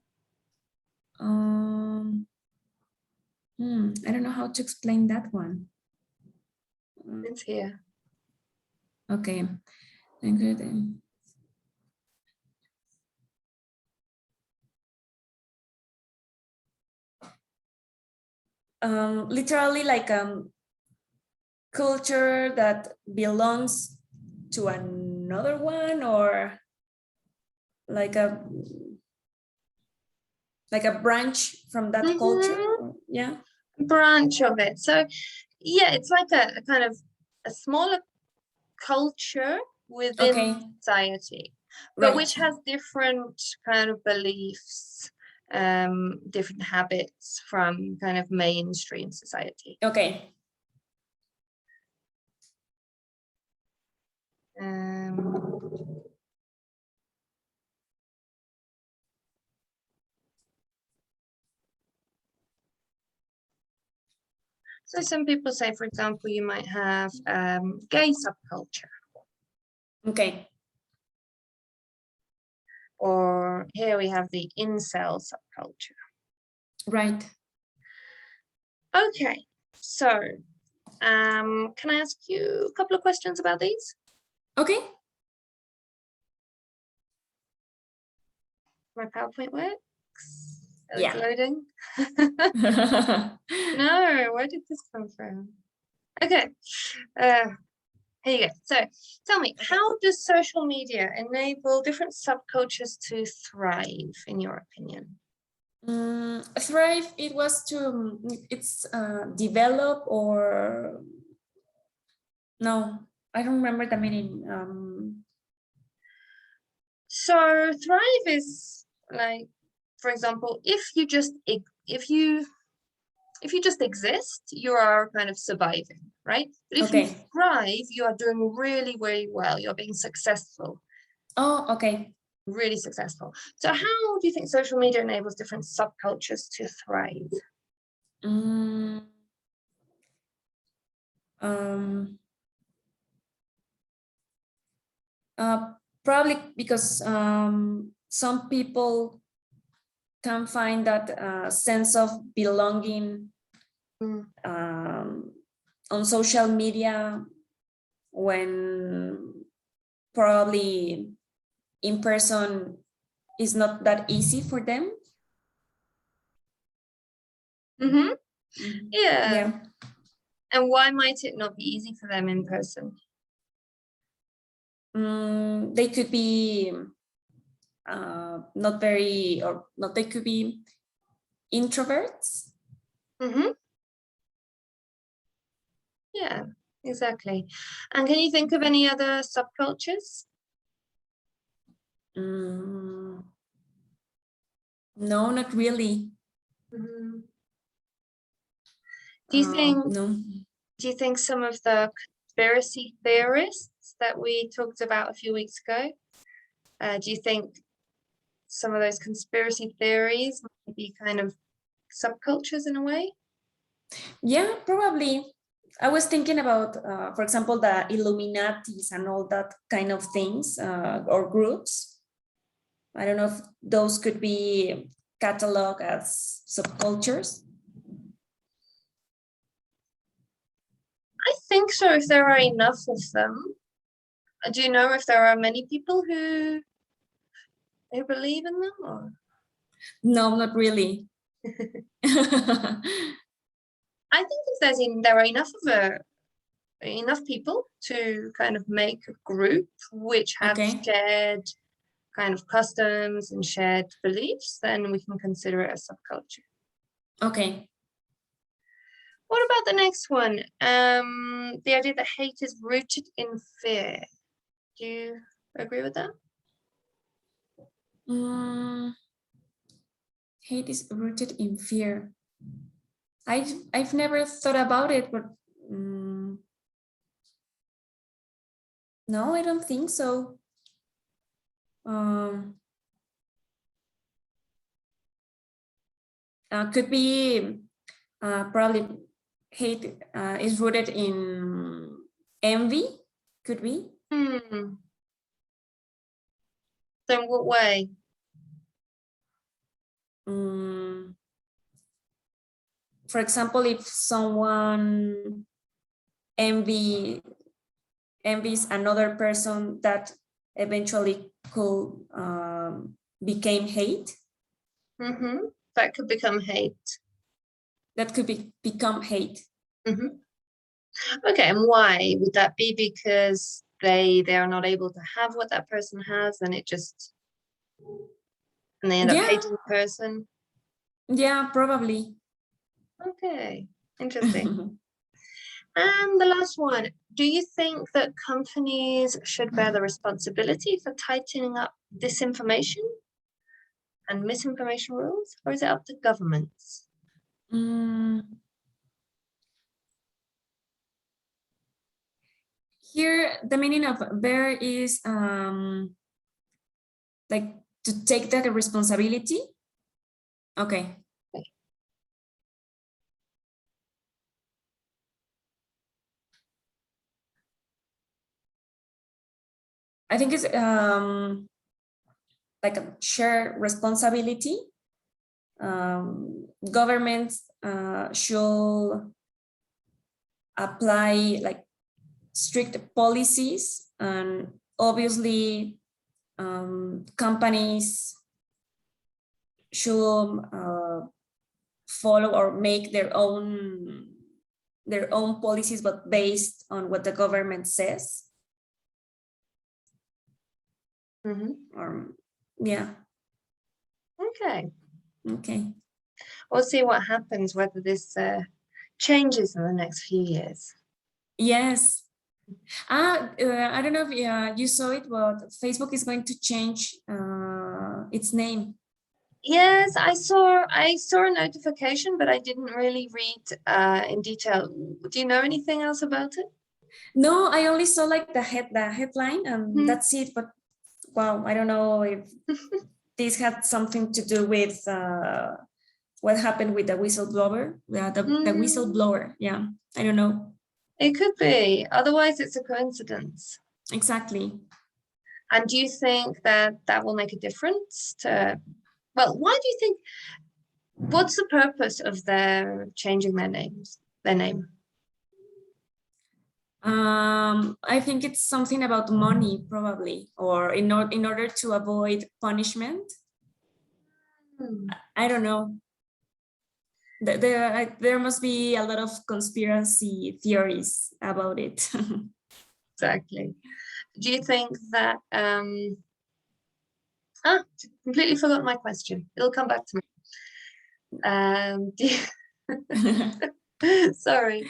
don't know how to explain that one. It's here. Okay. Literally like culture that belongs to another one, or like a branch from that culture. Yeah, branch of it. So yeah, it's like a kind of a smaller culture within society, but which has different kind of beliefs, different habits from kind of mainstream society. Okay. So some people say, for example, you might have gay subculture. Okay. Or here we have the incel subculture. Right. Okay, so can I ask you a couple of questions about these? Okay. My PowerPoint works? It's loading. No, where did this come from? Okay, here you go. So tell me, how does social media enable different subcultures to thrive, in your opinion? Thrive, it's develop, or no, I don't remember the meaning. So thrive is like, for example, if you if you just exist, you are kind of surviving, right? But if you thrive, you are doing really, really well. You're being successful. Oh, okay. Really successful. So how do you think social media enables different subcultures to thrive? Probably because some people can find that sense of belonging on social media when probably in person is not that easy for them. Yeah. And why might it not be easy for them in person? They could be not very, or not, they could be introverts. Yeah, exactly. And can you think of any other subcultures? No, not really. Do you think no. Do you think some of the conspiracy theorists that we talked about a few weeks ago, do you think some of those conspiracy theories might be kind of subcultures in a way? Yeah, probably. I was thinking about, for example, the Illuminatis and all that kind of things, or groups. I don't know if those could be cataloged as subcultures. I think so, if there are enough of them. Do you know if there are many people who believe in them? Or? No, not really. I think if there are enough people to kind of make a group which have shared kind of customs and shared beliefs, then we can consider it a subculture. Okay. What about the next one? The idea that hate is rooted in fear. Do you agree with that? Hate is rooted in fear. I've never thought about it, but no, I don't think so. Could be probably hate is rooted in envy. Could be. So in what way? For example, if someone envies another person, that eventually could become hate. That could become hate. That could become hate. Okay, and why would that be? Because they are not able to have what that person has, and they end up hating the person. Yeah, probably. Okay, interesting. And the last one, do you think that companies should bear the responsibility for tightening up disinformation and misinformation rules, or is it up to governments? Here, the meaning of bear is like to take that responsibility. Okay. I think it's like a shared responsibility. Governments should apply like strict policies, and obviously companies should follow or make their own policies, but based on what the government says. Yeah. Okay. We'll see what happens, whether this changes in the next few years. Yes. I don't know if you saw it, but Facebook is going to change its name. Yes, I saw a notification, but I didn't really read in detail. Do you know anything else about it? No, I only saw like the headline, and that's it. But wow, I don't know if this had something to do with what happened with the whistleblower. The whistleblower. Yeah, I don't know. It could be. Otherwise, it's a coincidence. Exactly. And do you think that that will make a difference to, well, why do you think, what's the purpose of their changing their name? I think it's something about money, probably, or in order to avoid punishment. I don't know. There must be a lot of conspiracy theories about it. Exactly. Do you think that completely forgot my question. It'll come back to me. Sorry.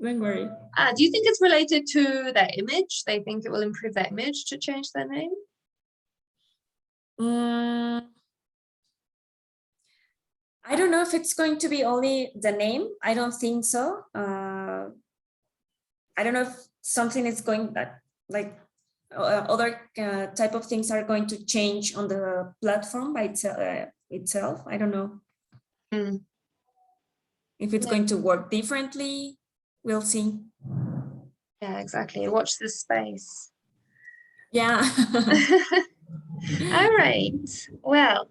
Don't worry. Do you think it's related to their image? They think it will improve their image to change their name? I don't know if it's going to be only the name. I don't think so. I don't know if something is going that like other type of things are going to change on the platform by itself. I don't know. If it's going to work differently, we'll see. Yeah, exactly. Watch this space. Yeah. All right. Well,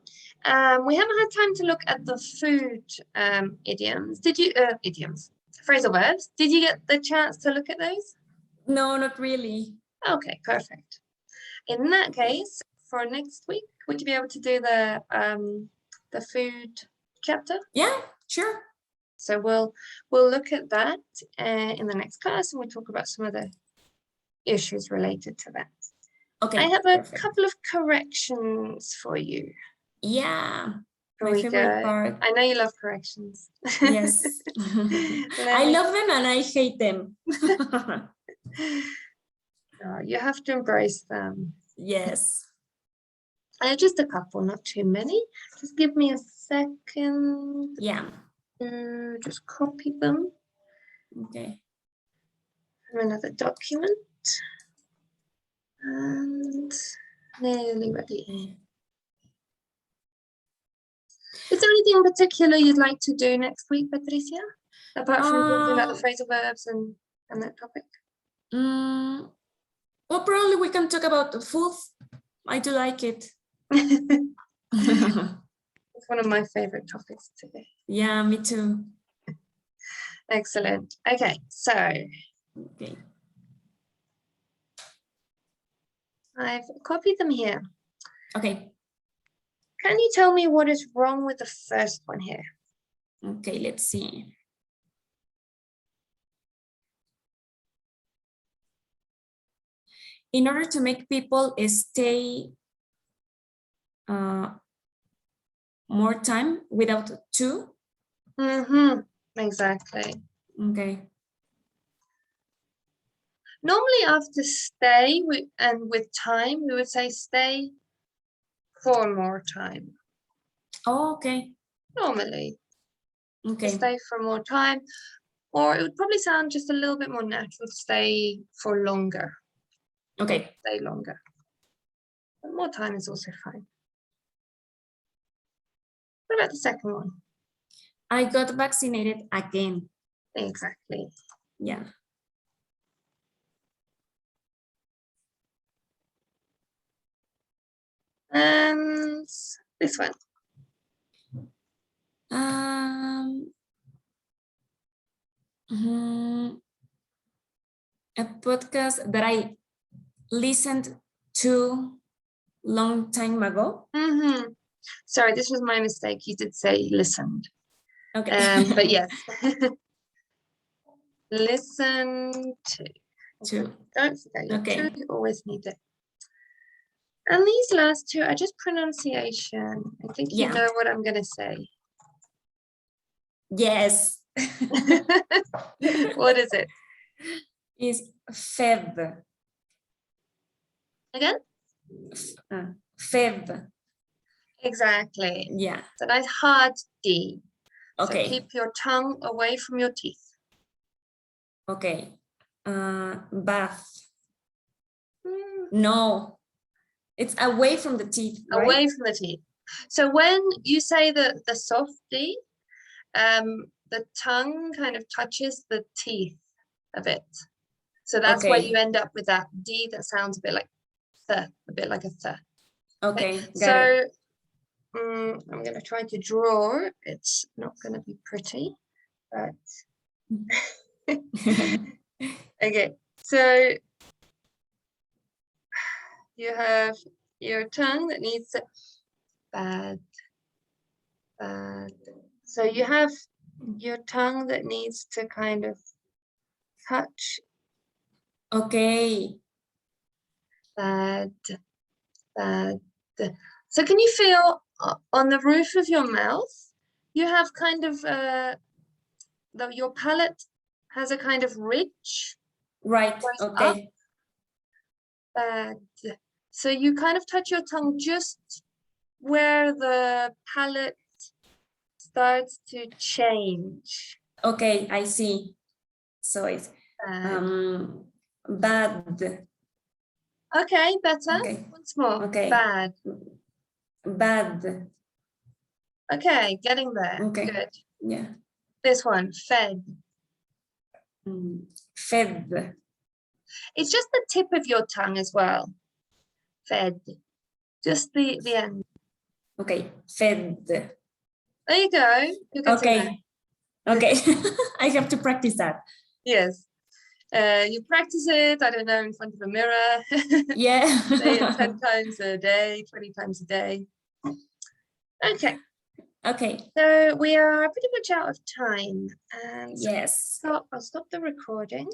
we haven't had time to look at the food idioms. Did you idioms, phrasal verbs? Did you get the chance to look at those? No, not really. Okay, perfect. In that case, for next week, would you be able to do the food chapter? Yeah, sure. So we'll look at that in the next class, and we'll talk about some of the issues related to that. Okay. I have a couple of corrections for you. Yeah. My favorite part. I know you love corrections. Yes. I love them and I hate them. No, you have to embrace them. Yes. Just a couple, not too many. Just give me a second. Yeah. Just copy them. Okay. From another document. And nearly ready. Is there anything in particular you'd like to do next week, Patricia? Apart from talking about the phrasal verbs and that topic? Well, probably we can talk about the food. I do like it. It's one of my favorite topics today. Yeah, me too. Excellent. Okay, so I've copied them here. Okay. Can you tell me what is wrong with the first one here? Okay, let's see. In order to make people stay more time without to. Exactly. Okay. Normally after stay and with time, we would say stay for more time. Oh, okay. Normally. Okay. Stay for more time. Or it would probably sound just a little bit more natural to stay for longer. Okay. Stay longer. But more time is also fine. What about the second one? I got vaccinated again. Exactly. Yeah. And this one. A podcast that I listened to long time ago. Sorry, this was my mistake. You did say listened. Okay. But yes. Listen to. Don't forget your two. You always need it. And these last two are just pronunciation. I think you know what I'm going to say. Yes. What is it? It's Feb. Again? Feb. Exactly. Yeah. It's a nice hard D. So Okay. keep your tongue away from your teeth. Okay. Bath. No, it's away from the teeth, right? Away from the teeth. So when you say the soft D, the tongue kind of touches the teeth a bit. So that's why you end up with that D that sounds a bit like th, a bit like a th. Okay, got so it. I'm going to try to draw. It's not going to be pretty, but okay. So you have your tongue that needs to bad. So you have your tongue that needs to kind of touch. Okay. Bad. So can you feel on the roof of your mouth? You have kind of your palate has a kind of ridge. Right. Okay. Bad. So you kind of touch your tongue just where the palate starts to change. Okay, I see. So it's bad. Okay, better. Okay. Once more. Okay. Bad. Bad. Okay, getting there. Okay. Good. Yeah. This one, fed. Fed. It's just the tip of your tongue as well. Fed. Just the end. Okay. Fed. There you go. You're Okay. Okay. I have to practice that. Yes. You practice it, I don't know, in front of a mirror. Yeah. Say it 10 times a day, 20 times a day. Okay. Okay. So we are pretty much out of time. And yes. so I'll stop the recording.